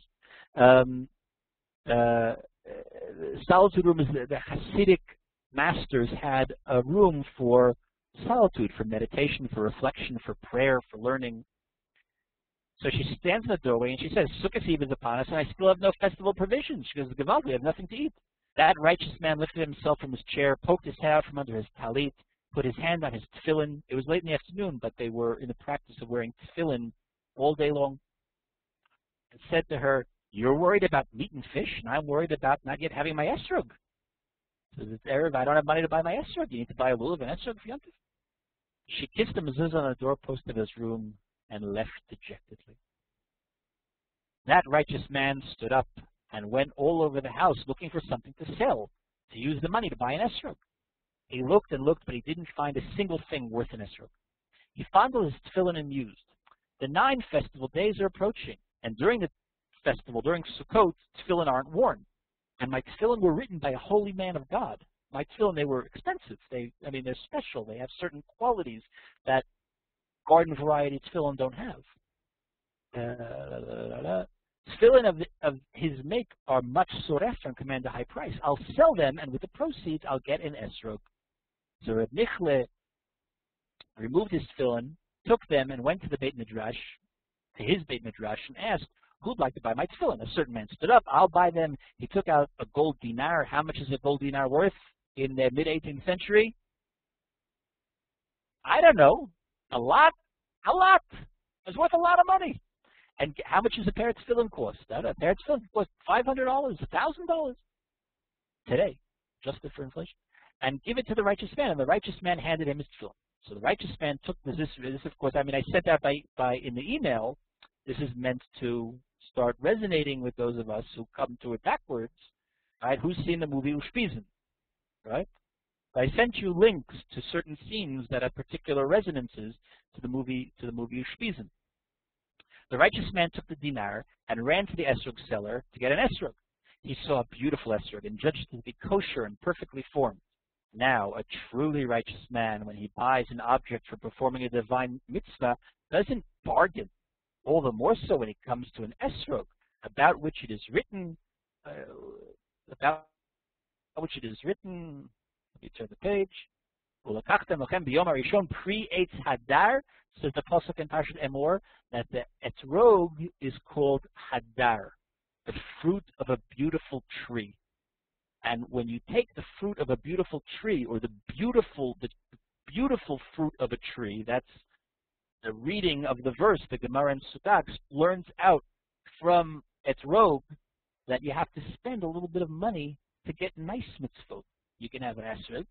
Solitude room is the Hasidic masters had a room for solitude, for meditation, for reflection, for prayer, for learning. So she stands in the doorway and she says, Sukkot Eve is upon us and I still have no festival provisions. She goes, Gewalt, we have nothing to eat. That righteous man lifted himself from his chair, poked his head out from under his talit, put his hand on his tefillin. It was late in the afternoon, but they were in the practice of wearing tefillin all day long, and said to her, you're worried about meat and fish, and I'm worried about not yet having my etrog. So it's Erev, I don't have money to buy my etrog. You need to buy a lulav and etrog for Yontif. She kissed the mezuzah on the doorpost of his room and left dejectedly. That righteous man stood up and went all over the house looking for something to sell, to use the money to buy an etrog. He looked and looked, but he didn't find a single thing worth an etrog. He fondled his tefillin and mused. The 9 festival days are approaching, and during the festival, during Sukkot, tefillin aren't worn. And my tefillin were written by a holy man of God. My tefillin, they were expensive. They're special. They have certain qualities that garden variety tefillin don't have. Tefillin of his make are much sought after and command a high price. I'll sell them, and with the proceeds, I'll get an etrog. So Reb Michle removed his tefillin, took them, and went to the Beit Midrash, and asked, who'd like to buy my tefillin? A certain man stood up, I'll buy them. He took out a gold dinar. How much is a gold dinar worth in the mid-18th century? I don't know. A lot. It's worth a lot of money. And how much does a pair of tefillin cost? A pair of tefillin cost $500, $1,000 today, adjusted for inflation. And give it to the righteous man. And the righteous man handed him his tefillin. So the righteous man took this, of course, I said that by in the email. This is meant to start resonating with those of us who come to it backwards, right? Who's seen the movie Ushpizin, right? I sent you links to certain scenes that have particular resonances to the movie Ushpizin. The righteous man took the dinar and ran to the etrog seller to get an etrog. He saw a beautiful etrog and judged it to be kosher and perfectly formed. Now, a truly righteous man, when he buys an object for performing a divine mitzvah, doesn't bargain. All the more so when it comes to an etrog, about which it is written, let me turn the page. Pre-Eitz Hadar, says the pasuk in Parshat Emor, that the Etrog is called Hadar, the fruit of a beautiful tree. And when you take the fruit of a beautiful tree, or the beautiful fruit of a tree, that's the reading of the verse, the Gemara in Sukkot learns out from Etrog that you have to spend a little bit of money to get nice mitzvot. You can have an etrog,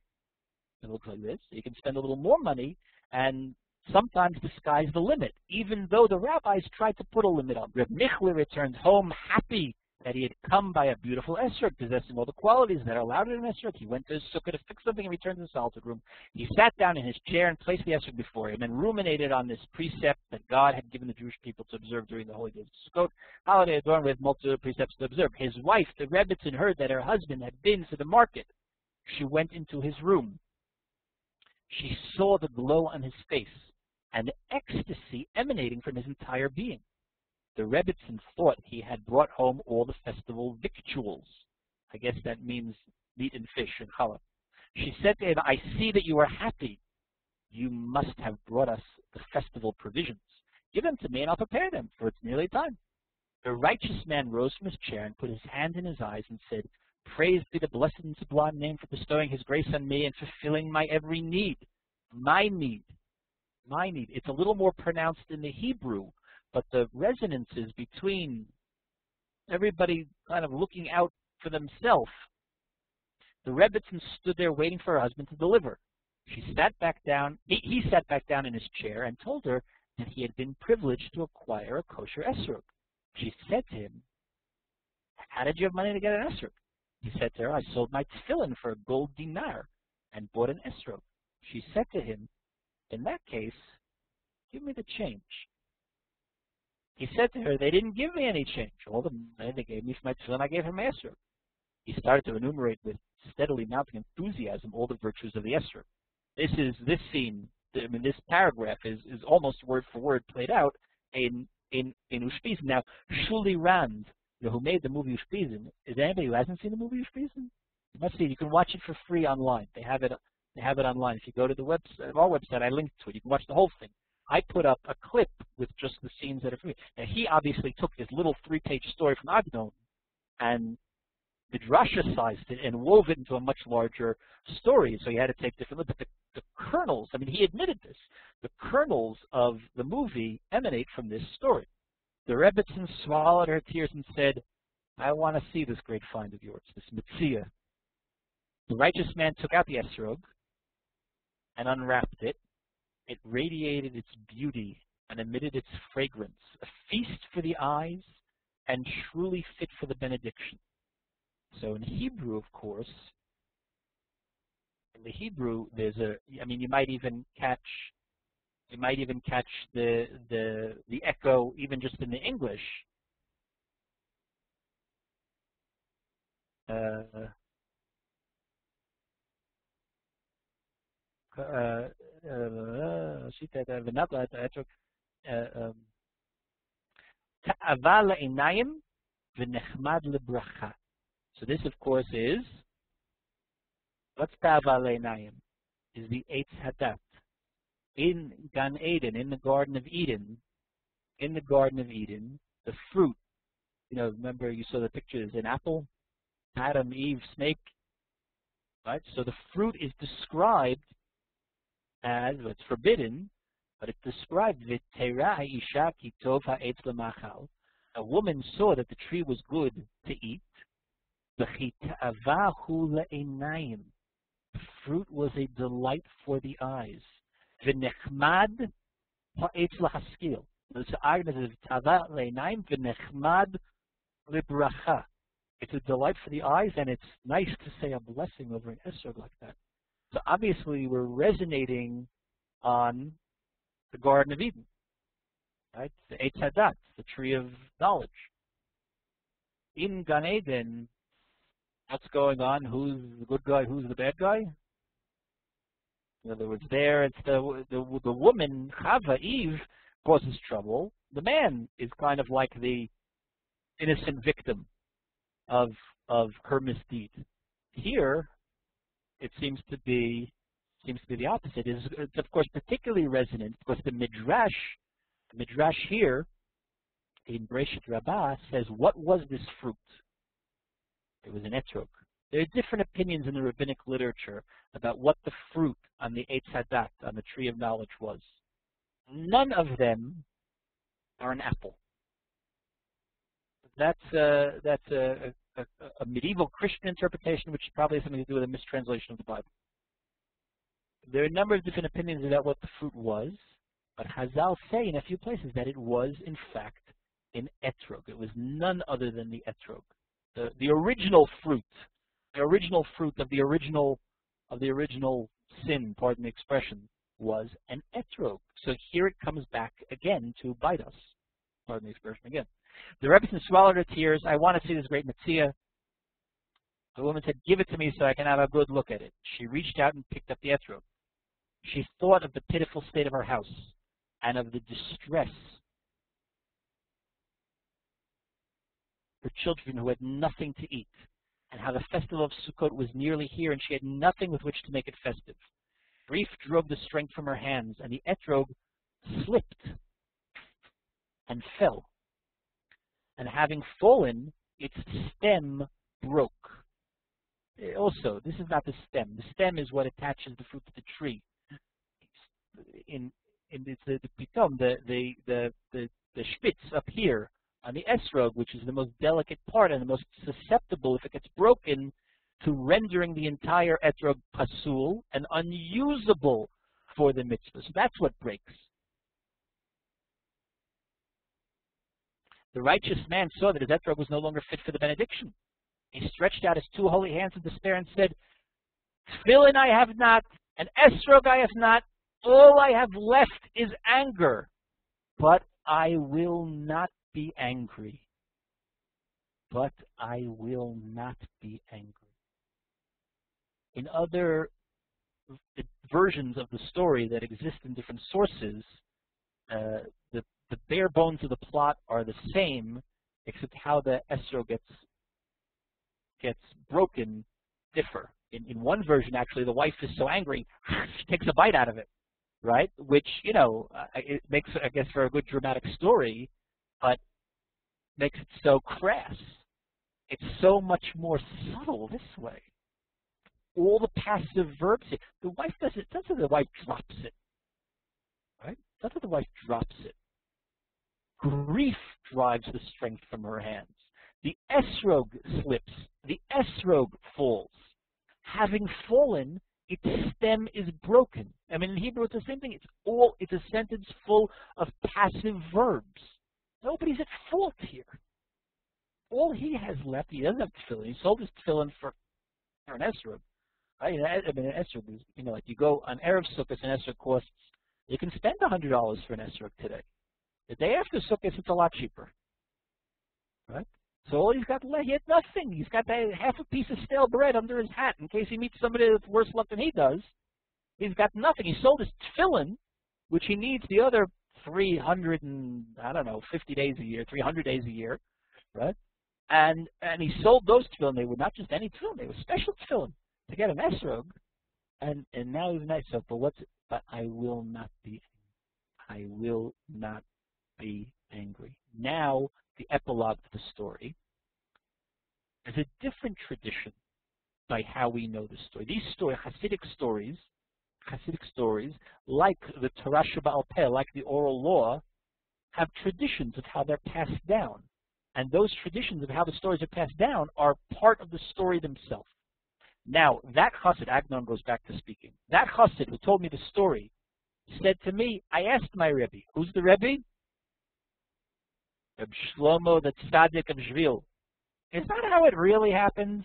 it looks like this. You can spend a little more money, and sometimes the sky's the limit, even though the rabbis tried to put a limit on. Reb Michle returned home happy that he had come by a beautiful etrog, possessing all the qualities that are allowed in an etrog. He went to his sukkah to fix something and returned to the solitude room. He sat down in his chair and placed the etrog before him and ruminated on this precept that God had given the Jewish people to observe during the holy days of Sukkot, holiday adorned with multiple precepts to observe. His wife, the Rebbitzin, heard that her husband had been to the market. She went into his room. She saw the glow on his face and the ecstasy emanating from his entire being. The Rebbitzin thought he had brought home all the festival victuals. I guess that means meat and fish and challah. She said to him, I see that you are happy. You must have brought us the festival provisions. Give them to me and I'll prepare them, for it's nearly time. The righteous man rose from his chair and put his hand in his eyes and said, Praise be the blessed and sublime name for bestowing his grace on me and fulfilling my every need, my need. Ma'anid. It's a little more pronounced in the Hebrew, but the resonances between everybody kind of looking out for themselves. The Rebbitzin stood there waiting for her husband to deliver. She sat back down. He sat back down in his chair and told her that he had been privileged to acquire a kosher esrog. She said to him, "How did you have money to get an esrog?" He said to her, "I sold my tefillin for a gold dinar and bought an esrog." She said to him, "In that case, give me the change." He said to her, "They didn't give me any change. All the money they gave me for my tefillin, I gave him esrog." He started to enumerate with steadily mounting enthusiasm all the virtues of the esrog. This scene, I mean, this paragraph is almost word for word played out in Ushpizin. Now, Shuli Rand, who made the movie Ushpizin, is there anybody who hasn't seen the movie Ushpizin? You must see it. You can watch it for free online. They have it online. If you go to the website, our website, I linked to it. You can watch the whole thing. I put up a clip with just the scenes that are free. Now, he obviously took this little 3-page story from Agnon and midrashicized it and wove it into a much larger story. So he had to take different, but the kernels, I mean, he admitted this, the kernels of the movie emanate from this story. The Rebbitzin swallowed her tears and said, "I want to see this great find of yours, this mitzvah." The righteous man took out the esrog and unwrapped it. It radiated its beauty and emitted its fragrance, a feast for the eyes and truly fit for the benediction. So in Hebrew, of course, in the Hebrew, there's you might even catch the echo even just in the English. So this, of course, is, what's Ta'ava Le'inayim? Is the Eitz Hadat. In Gan Eden, in the Garden of Eden, the fruit, remember you saw the pictures, an apple, Adam, Eve, snake, right? So the fruit is described as, it's forbidden, but it's described, V'teira ha'isha ki tov ha'etz l'machal. A woman saw that the tree was good to eat. The fruit was a delight for the eyes. V'nechmad ha'etz l'haskil. It's a delight for the eyes, and it's nice to say a blessing over an esrog like that. So obviously we're resonating on the Garden of Eden, right? The Eitz Hadat, the tree of knowledge. In Gan Eden, what's going on? Who's the good guy? Who's the bad guy? In other words, there it's the woman, Chava, Eve, causes trouble. The man is kind of like the innocent victim of her misdeed. Here, it seems to be the opposite. It's of course particularly resonant because the midrash here in Bereshit Rabbah says, what was this fruit? It was an etrog. There are different opinions in the rabbinic literature about what the fruit on the Eitz Hadat, on the tree of knowledge, was. None of them are an apple. That's a medieval Christian interpretation, which probably has something to do with a mistranslation of the Bible. There are a number of different opinions about what the fruit was, but Chazal say in a few places that it was, in fact, an etrog. It was none other than the etrog, the original fruit of the original sin. Pardon the expression, was an etrog. So here it comes back again to bite us. Pardon the expression again. The Rebbitzin swallowed her tears. "I want to see this great mitzvah." The woman said, "Give it to me so I can have a good look at it." She reached out and picked up the etrog. She thought of the pitiful state of her house and of the distress for children who had nothing to eat, and how the festival of Sukkot was nearly here and she had nothing with which to make it festive. Grief drove the strength from her hands, and the etrog slipped and fell. And having fallen, its stem broke. Also, this is not the stem. The stem is what attaches the fruit to the tree. it's the pitom, the spitz up here on the Etrog, which is the most delicate part and the most susceptible if it gets broken to rendering the entire Etrog pasul and unusable for the mitzvah. So that's what breaks. The righteous man saw that his Etrog was no longer fit for the benediction. He stretched out his two holy hands in despair and said, Tefillin I have not, and Etrog I have not. All I have left is anger. But I will not be angry. But I will not be angry. In other versions of the story that exist in different sources, the bare bones of the plot are the same, except how the Etrog gets broken differ. In one version, actually, the wife is so angry, she takes a bite out of it, right? Which, you know, it makes, I guess, for a good dramatic story, but makes it so crass. It's so much more subtle this way. All the passive verbs, the wife does it, that's how the wife drops it, right? That's how the wife drops it. Grief drives the strength from her hands. The Etrog slips. The Etrog falls. Having fallen, its stem is broken. I mean, in Hebrew, it's the same thing. It's a sentence full of passive verbs. Nobody's at fault here. All he has left, he doesn't have tefillin. He sold his tefillin for an Etrog. Right? I mean, an Etrog is, you know, like you go on Erev Sukkot, an Etrog costs, you can spend $100 for an Etrog today. The day after Sukkot, it's a lot cheaper. Right? So all he's got left, he had nothing. He's got that half a piece of stale bread under his hat in case he meets somebody with worse luck than he does. He's got nothing. He sold his tefillin, which he needs the other 50 days a year, 300 days a year, right? And he sold those tefillin. They were not just any tefillin; they were special tefillin to get an Etrog. And now he's nice. So, but I will not be. I will not be angry. Now the epilogue to the story. There's a different tradition by how we know the story. These Hasidic stories, like the Torah Sheba'al Peh, like the oral law, have traditions of how they're passed down. And those traditions of how the stories are passed down are part of the story themselves. Now, that Chassid, Agnon goes back to speaking. That Chassid who told me the story said to me, I asked my Rebbe, who's the Rebbe? Reb Shlomo, the Tzaddik of Shvil. Is that how it really happened?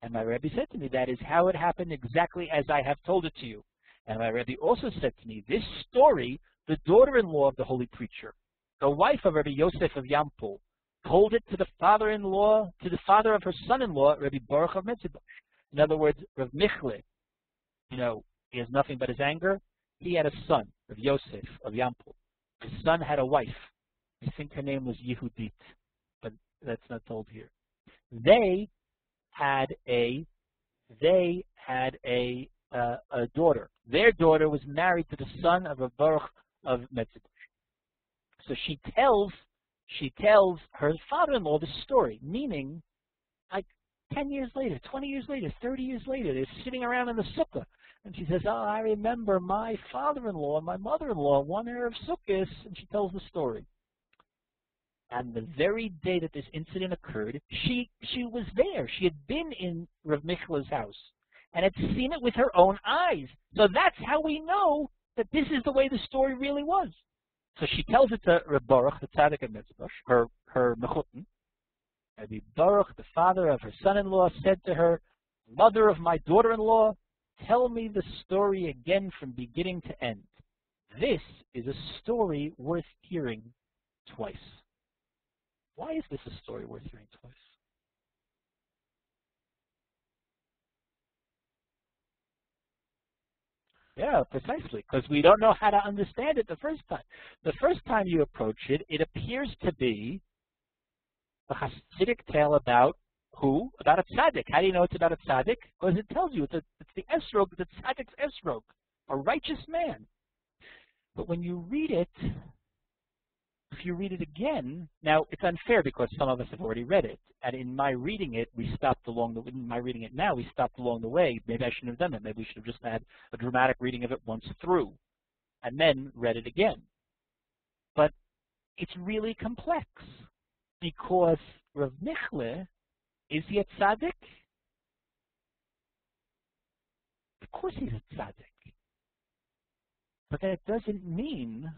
And my Rebbe said to me, that is how it happened exactly as I have told it to you. And my Rebbe also said to me, this story, the daughter-in-law of the holy preacher, the wife of Rabbi Yosef of Yampol, told it to the father-in-law, to the father of her son-in-law, Rabbi Baruch of Metzibosh. In other words, Rav Michle, you know, he has nothing but his anger. He had a son, Rav Yosef of Yampol. His son had a wife. I think her name was Yehudit, but that's not told here. They had a daughter. Their daughter was married to the son of a Baruch of Metzibosh. So she tells her father-in-law the story, meaning, like 10 years later, 20 years later, 30 years later, they're sitting around in the sukkah, and she says, "Oh, I remember my father-in-law and my mother-in-law one Erev Sukkot," and she tells the story. And the very day that this incident occurred, she was there. She had been in Rav Michle's house and had seen it with her own eyes. So that's how we know that this is the way the story really was. So she tells it to Reb Baruch, the Tzaddik of Mitzvah, her mechutin. Rabbi Baruch, the father of her son-in-law, said to her, "Mother of my daughter-in-law, tell me the story again from beginning to end. This is a story worth hearing twice." Why is this a story worth hearing twice? Yeah, precisely, because we don't know how to understand it the first time. The first time you approach it, it appears to be a Hasidic tale about who? About a tzaddik. How do you know it's about a tzaddik? Because it tells you it's the Etrog, the tzaddik's Etrog, a righteous man. But when you read it, if you read it again, now it's unfair because some of us have already read it, and in my reading it, we stopped along the. In my reading it now, we stopped along the way. Maybe I shouldn't have done that. Maybe we should have just had a dramatic reading of it once through. and then read it again. But it's really complex because Rav Michle, is he a tzaddik? Of course he's a tzaddik. But that doesn't mean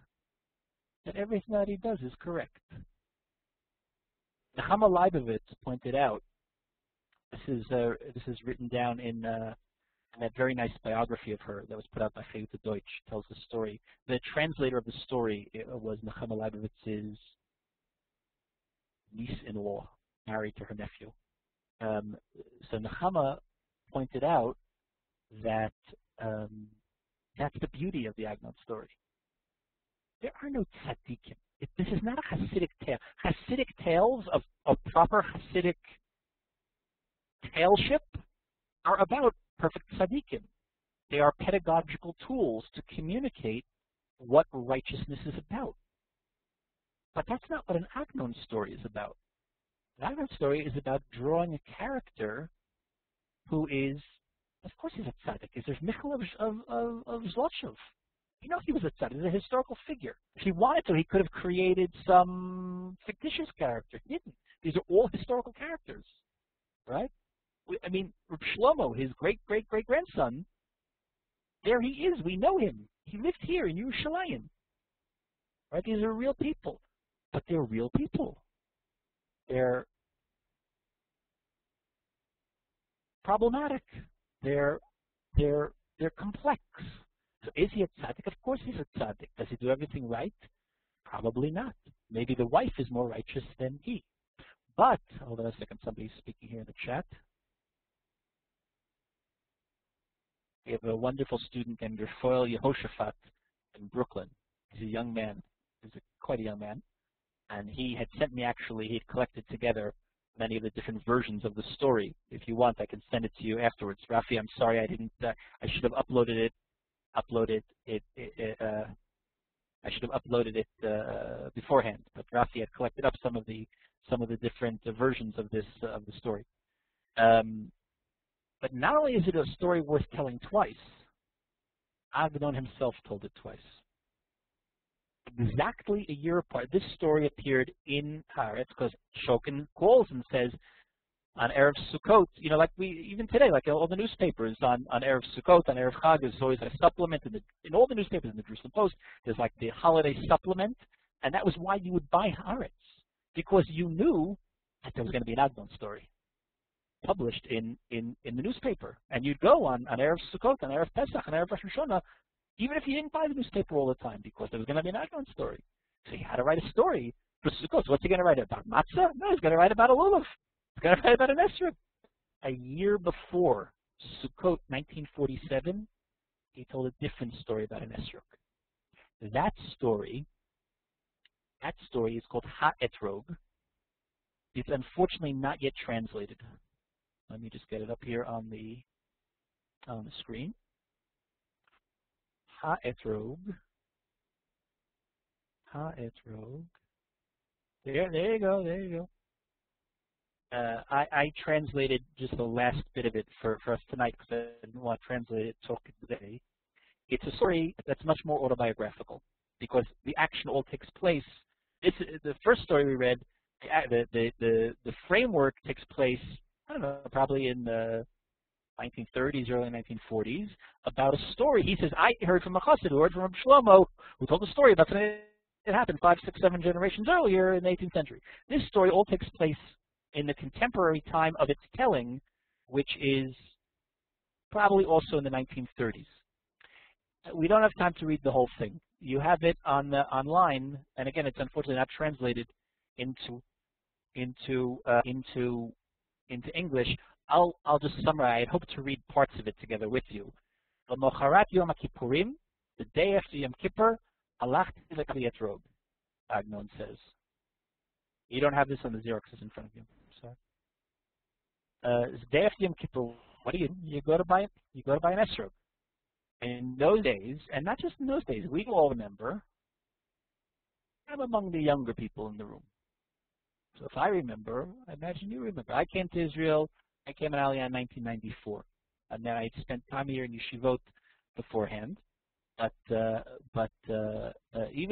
that everything that he does is correct. Nechama Leibovitz pointed out, this is written down in that very nice biography of her that was put out by Chayuta Deutsch, tells the story. The translator of the story was Nechama Leibovitz's niece-in-law, married to her nephew. So Nechama pointed out that that's the beauty of the Agnon story. There are no tzaddikim. This is not a Hasidic tale. Hasidic tales of proper Hasidic taleship are about perfect tzaddikim. They are pedagogical tools to communicate what righteousness is about. But that's not what an Agnon story is about. An Agnon story is about drawing a character who is, of course he's a tzaddik. There's Michal of Zlotshov. You know he was a tzaddik. He's a historical figure. If he wanted to, he could have created some fictitious character. He didn't. These are all historical characters, right? I mean, Reb Shlomo, his great-great-great-grandson, there he is. We know him. He lived here in Yerushalayim. Right? These are real people. But they're real people. They're problematic. They're complex. So is he a tzaddik? Of course he's a tzaddik. Does he do everything right? Probably not. Maybe the wife is more righteous than he. But, hold on a second, somebody's speaking here in the chat. We have a wonderful student named Gerfoil Yehoshaphat in Brooklyn. He's a young man. Quite a young man. And he had sent me, actually, he'd collected together many of the different versions of the story. If you want, I can send it to you afterwards. Rafi, I'm sorry I didn't, I should have uploaded it beforehand. But Rafi had collected up some of the different versions of this of the story. But not only is it a story worth telling twice, Agnon himself told it twice. Exactly a year apart. This story appeared in Haaretz because Shokin calls and says on Erev Sukkot, you know, like we even today, like all the newspapers on Erev Sukkot, on Erev Chag, there's always a supplement in all the newspapers in the Jerusalem Post. There's like the holiday supplement, and that was why you would buy Haaretz, because you knew that there was going to be an Agnon story published in the newspaper, and you'd go on Erev Sukkot, on Erev Pesach, on Erev Rosh Hashanah, even if you didn't buy the newspaper all the time, because there was going to be an Agnon story. So he had to write a story for Sukkot. So what's he going to write about? Matzah? No, he's going to write about a lulav. He's going to write about an Etrog. A year before Sukkot 1947, he told a different story about an Etrog. That story is called Etrog. It's unfortunately not yet translated. Let me just get it up here on the screen. Etrog. There you go. I translated just the last bit of it for us tonight because I didn't want to translate it talk today. It's a story that's much more autobiographical because the action all takes place. The first story we read, the framework takes place, I don't know, probably in the 1930s, early 1940s, about a story. He says, I heard from a chassid who heard from Shlomo, who told a story about something that happened 5, 6, 7 generations earlier in the 18th century. This story all takes place in the contemporary time of its telling, which is probably also in the 1930s. We don't have time to read the whole thing. You have it on online, and again, it's unfortunately not translated into English. I'll just summarize. I hope to read parts of it together with you. L'mocharat Yom HaKippurim, the day after Yom Kippur, halachti lekli Etrog, Agnon says. You don't have this on the Xeroxes in front of you. Sorry. The day after Yom Kippur, what do you go to buy it? You go to buy an Etrog. In those days, and not just in those days, we all remember, I'm among the younger people in the room. So if I remember, I imagine you remember. I came to Israel, I came in Aliyah in 1994. And then I spent time here in Yeshivot beforehand. Even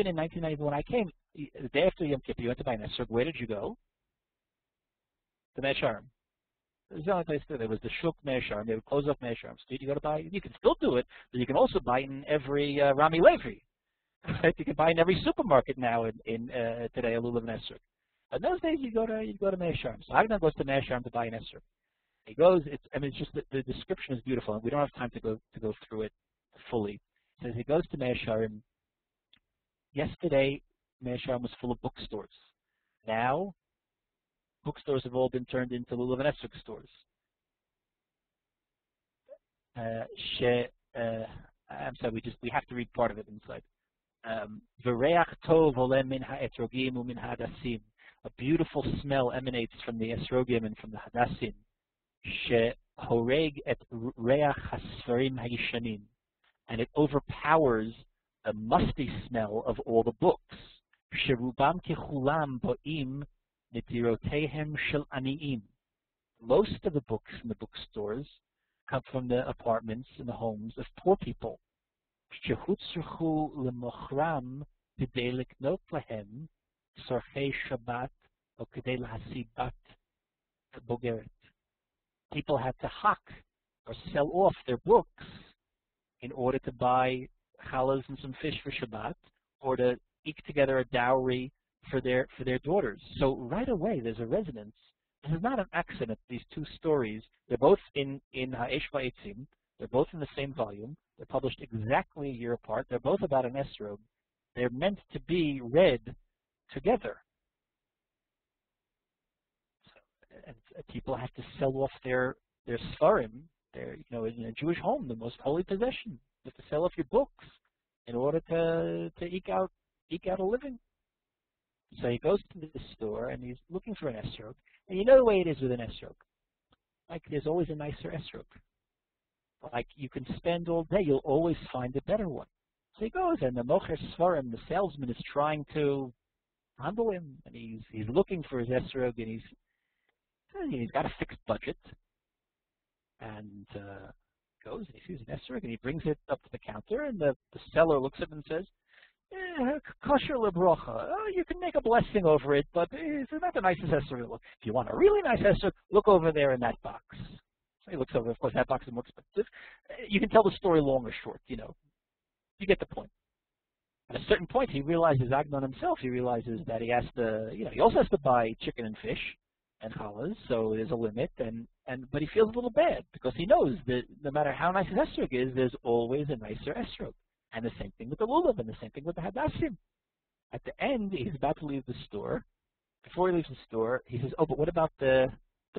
in 1990 when I came, the day after Yom Kippur, you went to buy an esrog. Where did you go? The Mea Shearim. It was the only place there was the Shuk Mea Shearim. They would close up Mea Shearim Street. You go to buy. You can still do it, but you can also buy it in every Rami Levi. Right? You can buy in every supermarket now in today a lulav and esrog. But in those days, you go to Mea Shearim. So Agnon goes to Mea Shearim to buy an esrog. He goes. It's just the description is beautiful, and we don't have time to go through it fully. It says he goes to Mea Shearim. Yesterday, Mea Shearim was full of bookstores. Now, bookstores have all been turned into lulav and esrog stores. I'm sorry, we have to read part of it inside. V'reach tov oleh min ha'etrogim u'min ha'hadasim. A beautiful smell emanates from the etrogim and from the hadasim. Shehoreg et reach hasfarim hayishanim. And it overpowers the musty smell of all the books. Sherubam kechulam bo'im netirotehem shel aniim. Most of the books in the bookstores come from the apartments and the homes of poor people. Shehutzruchu lemochram k'dei liknot lahem sorchei Shabbat or k'dei lahasibat bogeret. People had to hack or sell off their books in order to buy challahs and some fish for Shabbat, or to eke together a dowry for their daughters. So right away there's a resonance. This is not an accident. These two stories, they're both in Ha'esh Va'etzim. They're both in the same volume. They're published exactly a year apart. They're both about an esrog. They're meant to be read together. So, and people have to sell off their sfarim. In a Jewish home, the most holy possession. You have to sell off your books in order to eke out a living. So he goes to the store and he's looking for an esrog. And you know the way it is with an esrog. Like there's always a nicer esrog. Like you can spend all day, you'll always find a better one. So he goes, and the mocher svarim, the salesman, is trying to handle him, and he's looking for his esrog, and he's got a fixed budget, and goes and he sees an esrog, and he brings it up to the counter, and the seller looks at him and says, kosher lebrocha. You can make a blessing over it, but it's not the nicest esrog. If you want a really nice esrog, look over there in that box. So he looks over. Of course, that box is more expensive. You can tell the story long or short. You get the point. At a certain point, he realizes, Agnon himself, he realizes that he has to, he also has to buy chicken and fish and challahs, so there's a limit. But he feels a little bad because he knows that no matter how nice his esrog is, there's always a nicer esrog. And the same thing with the lulav, and the same thing with the hadasim. At the end, he's about to leave the store. Before he leaves the store, he says, "Oh, but what about the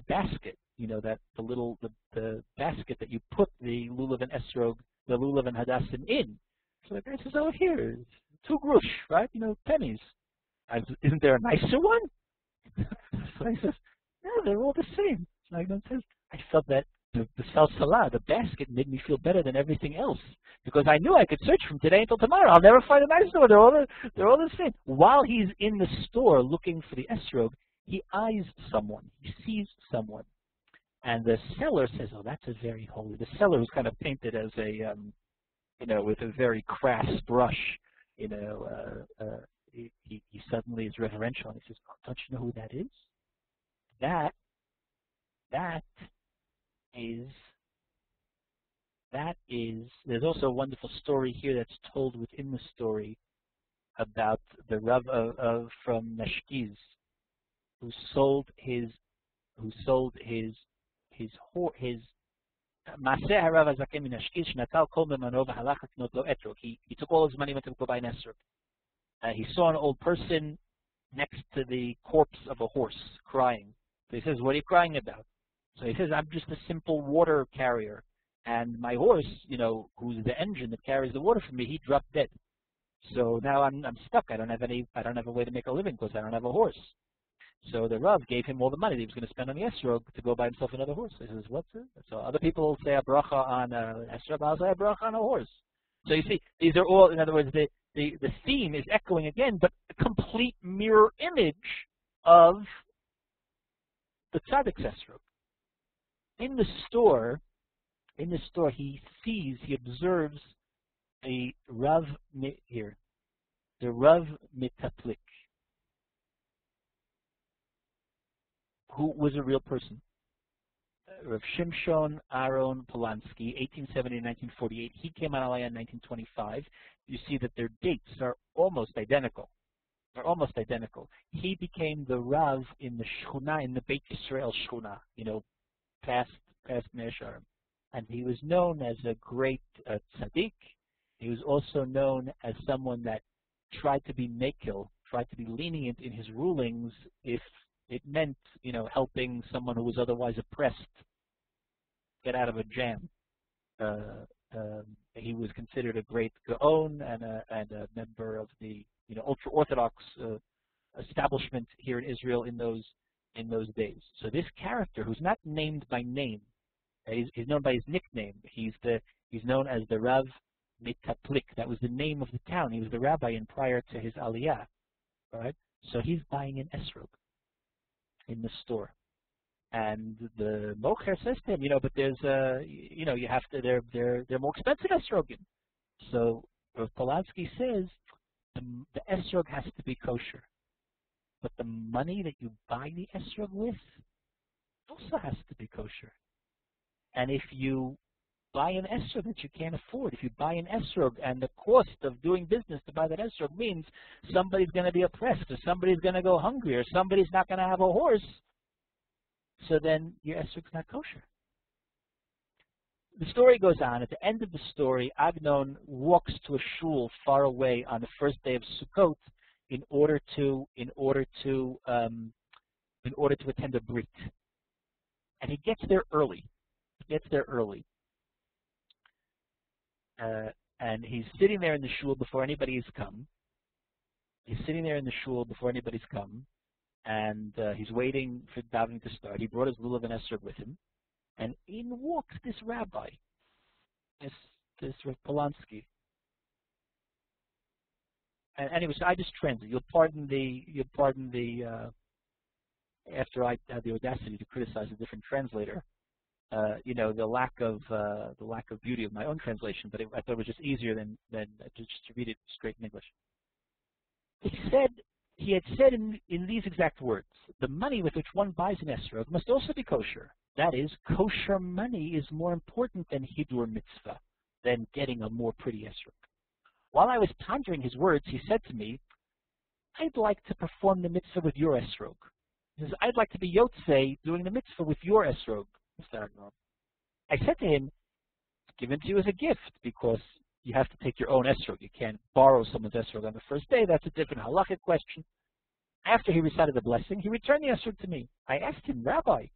basket? That the basket that you put the lulav and esrog, the lulav and hadasim in." So the guy says, "Oh, here, 2 grush, right? Pennies. Isn't there a nicer one?" So he says, "No, they're all the same." So Agnon says, "I felt that the salsalah, the basket, made me feel better than everything else because I knew I could search from today until tomorrow. I'll never find a nicer one. They're all the same." While he's in the store looking for the esrog, he eyes someone. He sees someone. And the seller says, "Oh, that's a very holy." The seller was kind of painted as a, with a very crass brush. He suddenly is reverential and he says, "Oh, don't you know who that is? That is. There's also a wonderful story here that's told within the story about the Rav from Nashkiz, who sold his Maseh Harav Hazaken min Ashkiz shnatal kol memano v'halach leknot lo etrog. He took all his money, went to go buy an esrog. He saw an old person next to the corpse of a horse crying. So he says, "What are you crying about?" So he says, "I'm just a simple water carrier, and my horse, who's the engine that carries the water for me, he dropped dead. So now I'm stuck. I don't have a way to make a living because I don't have a horse." So the Rav gave him all the money that he was going to spend on the esrog to go buy himself another horse. He says, "What's it?" So other people say a bracha on an esrog, I'll say a bracha on a horse. So you see, these are all, in other words, the theme is echoing again, but a complete mirror image of the Tzaddik's esrog. In the store, he observes the Rav here, the Rav Mitaplik, who was a real person. Rav Shimshon Aaron Polanski, 1870-1948. He came on Aliyah in 1925. You see that their dates are almost identical. They're almost identical. He became the Rav in the Shchuna, in the Beit Yisrael Shchuna, past Mea Shearim. And he was known as a great tzaddik. He was also known as someone that tried to be mekil, tried to be lenient in his rulings if it meant, helping someone who was otherwise oppressed get out of a jam. He was considered a great gaon and a member of the ultra-Orthodox establishment here in Israel in those days. So this character, who's not named by name, he's known by his nickname. He's known as the Rav Mitaplik. That was the name of the town. He was the rabbi in prior to his aliyah. All right. So he's buying an esrog in the store, and the mocher says to him, but there's you have to. They're more expensive esrogim. So Rav Polanski says the esrog has to be kosher, but the money that you buy the esrog with also has to be kosher. And if you buy an esrog that you can't afford, if you buy an esrog and the cost of doing business to buy that esrog means somebody's going to be oppressed, or somebody's going to go hungry, or somebody's not going to have a horse, so then your esrog's not kosher. The story goes on. At the end of the story, Agnon walks to a shul far away on the first day of Sukkot in order to attend a brit, and he gets there early. And he's sitting there in the shul before anybody's come. And he's waiting for davening to start. He brought his lulav and esrog with him, and in walks this rabbi, this Rav Polanski. And anyway, so I just translate. You'll pardon the after I had the audacity to criticize a different translator. The lack of beauty of my own translation, but I thought it was just easier than just to read it straight in English. He had said in these exact words, the money with which one buys an esrog must also be kosher. That is, kosher money is more important than hidur mitzvah, than getting a more pretty esrog. While I was pondering his words, he said to me, I'd like to perform the mitzvah with your esrog. He says, I'd like to be yotzei doing the mitzvah with your esrog. I said to him, it's given to you as a gift because you have to take your own esrog. You can't borrow someone's esrog on the first day. That's a different halachic question. After he recited the blessing, he returned the esrog to me. I asked him, Rabbi,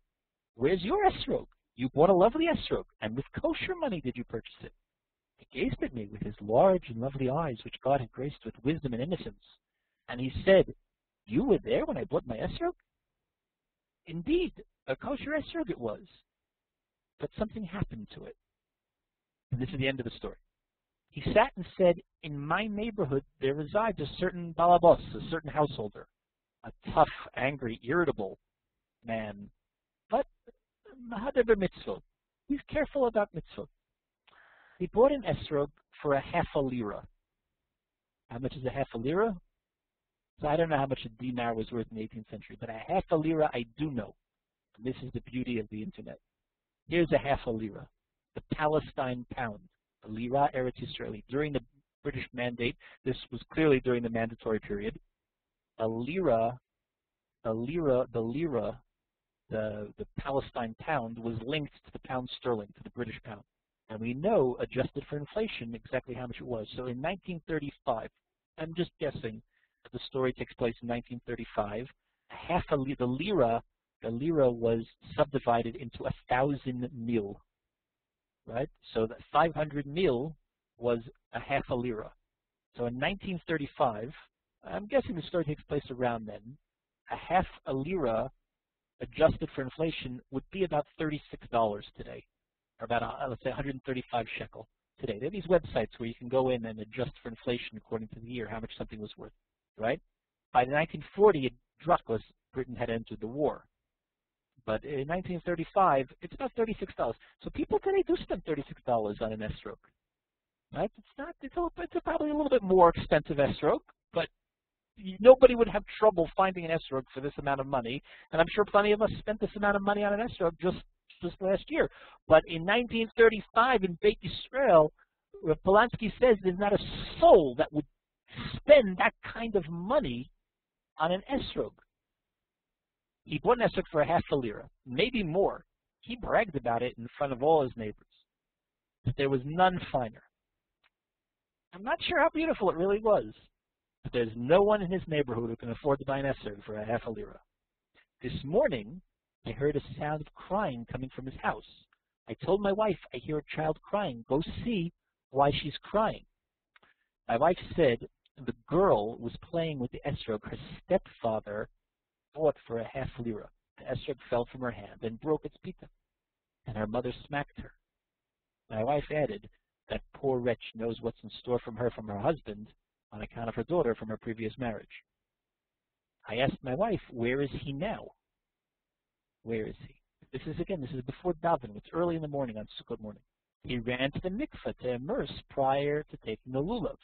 where's your esrog? You bought a lovely esrog, and with kosher money did you purchase it? He gazed at me with his large and lovely eyes, which God had graced with wisdom and innocence. And he said, you were there when I bought my esrog? Indeed, a kosher esrog it was. But something happened to it. And this is the end of the story. He sat and said, in my neighborhood there resides a certain balabos, a certain householder, a tough, angry, irritable man. But mahadeber mitzvot. He's careful about mitzvot. He bought an esrog for a half a lira. How much is a half a lira? So I don't know how much a dinar was worth in the 18th century, but a half a lira I do know. And this is the beauty of the internet. Here's a half a lira, the Palestine pound, the lira Eretz Yisraeli. During the British Mandate, this was clearly during the mandatory period. The Palestine pound was linked to the pound sterling, to the British pound. And we know, adjusted for inflation, exactly how much it was. So in 1935, I'm just guessing that the story takes place in 1935, the lira was subdivided into 1,000 mil, right? So that 500 mil was a half a lira. So in 1935, I'm guessing the story takes place around then, a half a lira adjusted for inflation would be about $36 today, or about, let's say, 135 shekel today. There are these websites where you can go in and adjust for inflation according to the year, how much something was worth, right? By 1940, it dropped because Britain had entered the war. But in 1935, it's about $36. So people today do spend $36 on an esrog. Right? It's not. It's probably a little bit more expensive esrog, but nobody would have trouble finding an esrog for this amount of money. And I'm sure plenty of us spent this amount of money on an esrog just last year. But in 1935 in Beit Yisrael, Polanski says there's not a soul that would spend that kind of money on an esrog. He bought an esrog for half a lira, maybe more. He bragged about it in front of all his neighbors, that there was none finer. I'm not sure how beautiful it really was, but there's no one in his neighborhood who can afford to buy an esrog for a half a lira. This morning, I heard a sound of crying coming from his house. I told my wife, I hear a child crying. Go see why she's crying. My wife said the girl was playing with the esrog her stepfather bought for a half lira. The esrog fell from her hand and broke its pita, and her mother smacked her. My wife added, that poor wretch knows what's in store from her husband on account of her daughter from her previous marriage. I asked my wife, where is he now? Where is he? This is before Davin. It's early in the morning on Sukkot morning. He ran to the mikveh to immerse prior to taking the lulav.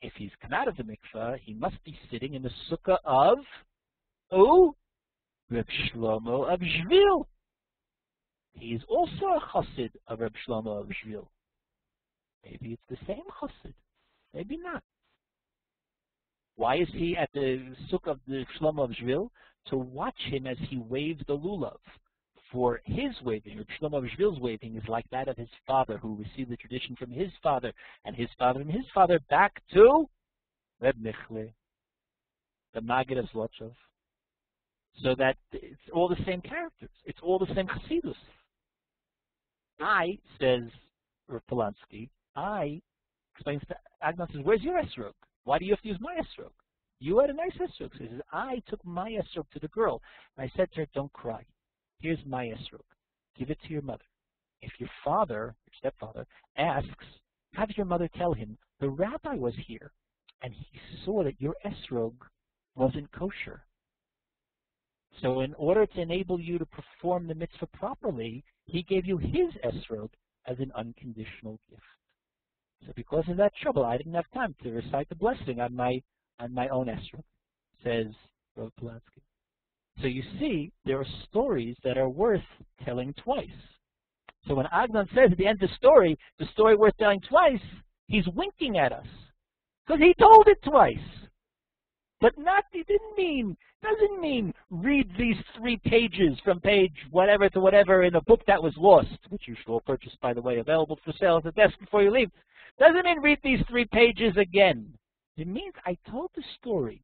If he's come out of the mikveh, he must be sitting in the sukkah of, Reb Shlomo of Shvil. He is also a chassid of Reb Shlomo of Shvil. Maybe it's the same chassid. Maybe not. Why is he at the sukkah of the Shlomo of Shvil? To watch him as he waves the lulav. For his waving, Reb Shlomo of Shvil's waving, is like that of his father, who received the tradition from his father, and his father, and his father, back to Reb Michle, the Maggid of Zlochov. So that it's all the same characters. It's all the same chassidus. I, says Rav Polanski, explains to Agnon, says, where's your esrog? Why do you have to use my esrog? You had a nice esrog. So he says, I took my esrog to the girl, and I said to her, don't cry. Here's my esrog. Give it to your mother. If your father, your stepfather, asks, have your mother tell him, the rabbi was here, and he saw that your esrog wasn't kosher. So in order to enable you to perform the mitzvah properly, he gave you his esrog as an unconditional gift. So because of that trouble, I didn't have time to recite the blessing on my own esrog, says Rav Polanski. So you see, there are stories that are worth telling twice. So when Agnon says at the end of the story worth telling twice, he's winking at us. Because he told it twice. But doesn't mean read these 3 pages from page whatever to whatever in a book that was lost, which you should all purchase, by the way, available for sale at the desk before you leave. Doesn't mean read these 3 pages again. It means I told the story.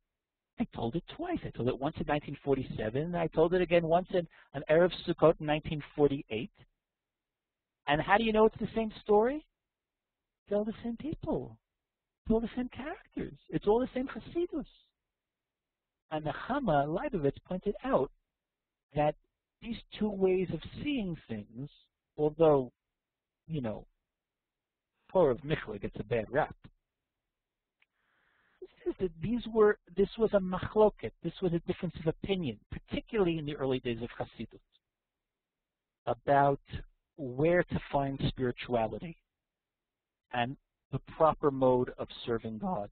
I told it twice. I told it once in 1947, and I told it again once in an Erev Sukkot in 1948. And how do you know it's the same story? It's all the same people. It's all the same characters. It's all the same chassidus. And the Chama Leibovitz pointed out that these 2 ways of seeing things, although, poor of Michle gets a bad rap, says that this was a machloket, this was a difference of opinion, particularly in the early days of Chassidut, about where to find spirituality and the proper mode of serving God.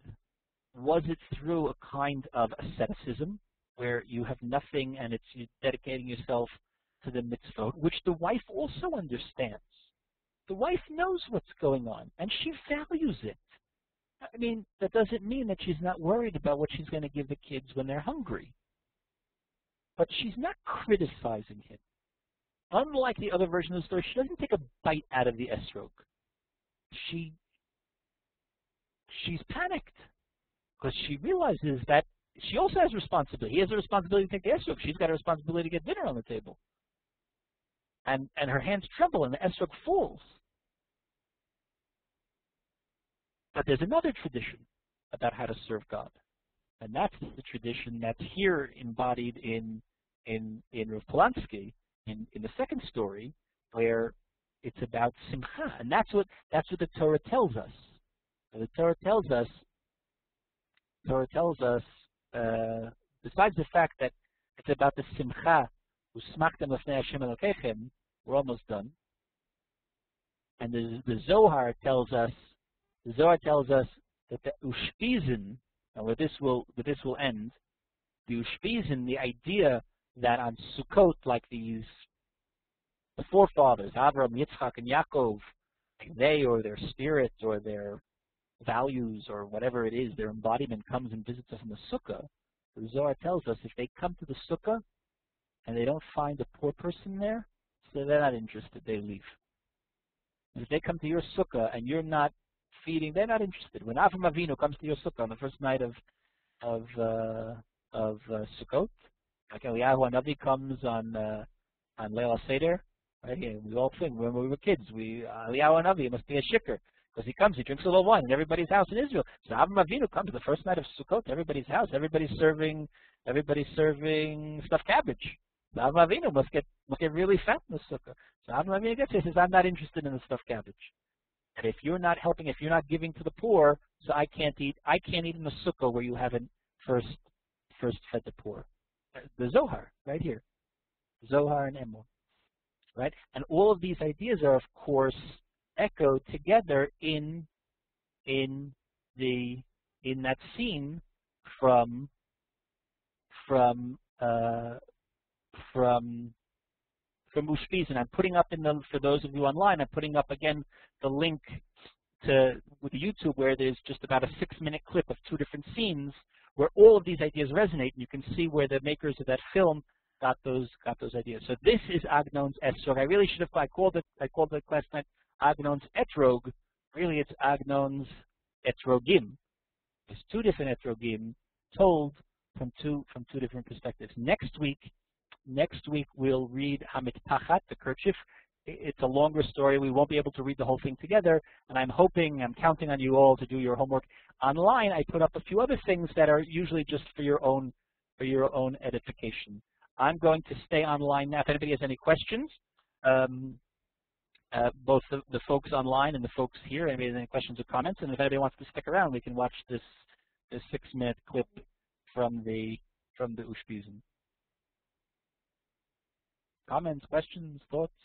Was it through a kind of asceticism, where you have nothing and you're dedicating yourself to the mitzvot, which the wife also understands. The wife knows what's going on, and she values it. I mean, that doesn't mean that she's not worried about what she's going to give the kids when they're hungry. But she's not criticizing him. Unlike the other version of the story, she doesn't take a bite out of the esrog. She's panicked. Because she realizes that she also has responsibility. He has a responsibility to take the esrog. She's got a responsibility to get dinner on the table. And her hands tremble and the esrog falls. But there's another tradition about how to serve God. And that's the tradition that's here embodied in Rav Polanski, in the second story, where it's about simcha. And that's what the Torah tells us. And the Torah tells us, besides the fact that it's about the simcha, usmachtem lefnei Hashem Elokechem, we're almost done. And the Zohar tells us The Zohar tells us that the Ushpizin, and where this will end, the Ushpizin, the idea that on Sukkot, like the forefathers, Abraham, Yitzchak, and Yaakov, like they or their spirit or their values or whatever it is, their embodiment comes and visits us in the Sukkah. The Zohar tells us if they come to the Sukkah and they don't find a poor person there, so they're not interested, they leave. If they come to your Sukkah and you're not feeding, they're not interested. When Avram Avinu comes to your Sukkah on the first night of Sukkot, like Eliyahu Hanavi comes on Leil Seder, right? We all think when we were kids, Eliyahu Hanavi must be a shikr because he comes, he drinks a little wine in everybody's house in Israel. So Avram Avinu comes the first night of Sukkot to everybody's house. Everybody's serving stuffed cabbage. So Avram Avinu must get really fat in the Sukkah. So Avram Avinu gets here, says, I'm not interested in the stuffed cabbage. And if you're not helping, if you're not giving to the poor, so I can't eat in the Sukkah where you haven't first fed the poor. The Zohar, right here. Zohar and Emor. Right? And all of these ideas are, of course, echoed together in that scene from Ushpizin. I'm putting up for those of you online, I'm putting up again the link with YouTube where there's just about a 6-minute clip of 2 different scenes where all of these ideas resonate, and you can see where the makers of that film got those ideas. So this is Agnon's Etrog. I really should have I called it last night Agnon's Etrog. Really, it's Agnon's Etrogim. There's 2 different Etrogim told from two different perspectives. Next week we'll read Hamit Pachat, the kerchief. It's a longer story. We won't be able to read the whole thing together, and I'm counting on you all to do your homework online. I put up a few other things that are usually just for your own edification. I'm going to stay online now. If anybody has any questions, both the folks online and the folks here, anybody has any questions or comments, and if anybody wants to stick around, we can watch this 6-minute clip from the Ushpizin. Comments, questions, thoughts?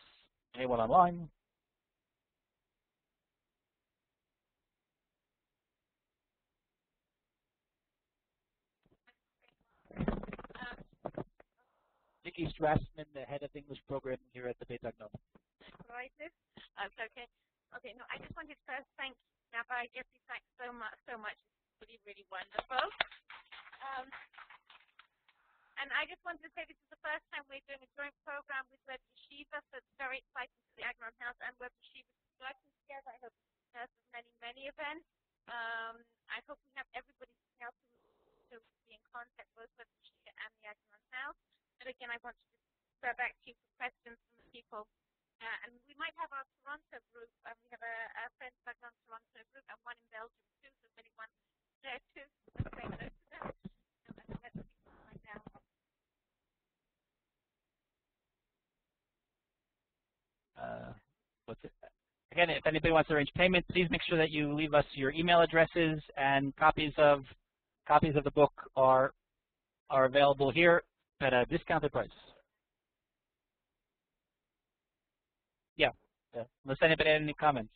Anyone online? Nikki Strassman, the head of English programming here at the Beit Agnon. Right, okay. Okay, no, I just wanted to first thank Rabbi Jeffrey Sachs so much. It's really, really wonderful. And I just wanted to say this is the first time we're doing a joint program with Web Yeshiva, so it's very exciting for the Agnon House and Web Yeshiva working together. I hope we have many, many events. I hope we have everybody else to be in contact both Web Yeshiva and the Agnon House. And again, I want to just go back to you for questions from the people. And we might have our Toronto group. We have a friend back on Toronto group and one in Belgium too. So if anyone there too, let's say hello to them. And let people find out. Again, if anybody wants to arrange payment, please make sure that you leave us your email addresses, and copies of the book are available here at a discounted price. Yeah. Unless anybody had any comments.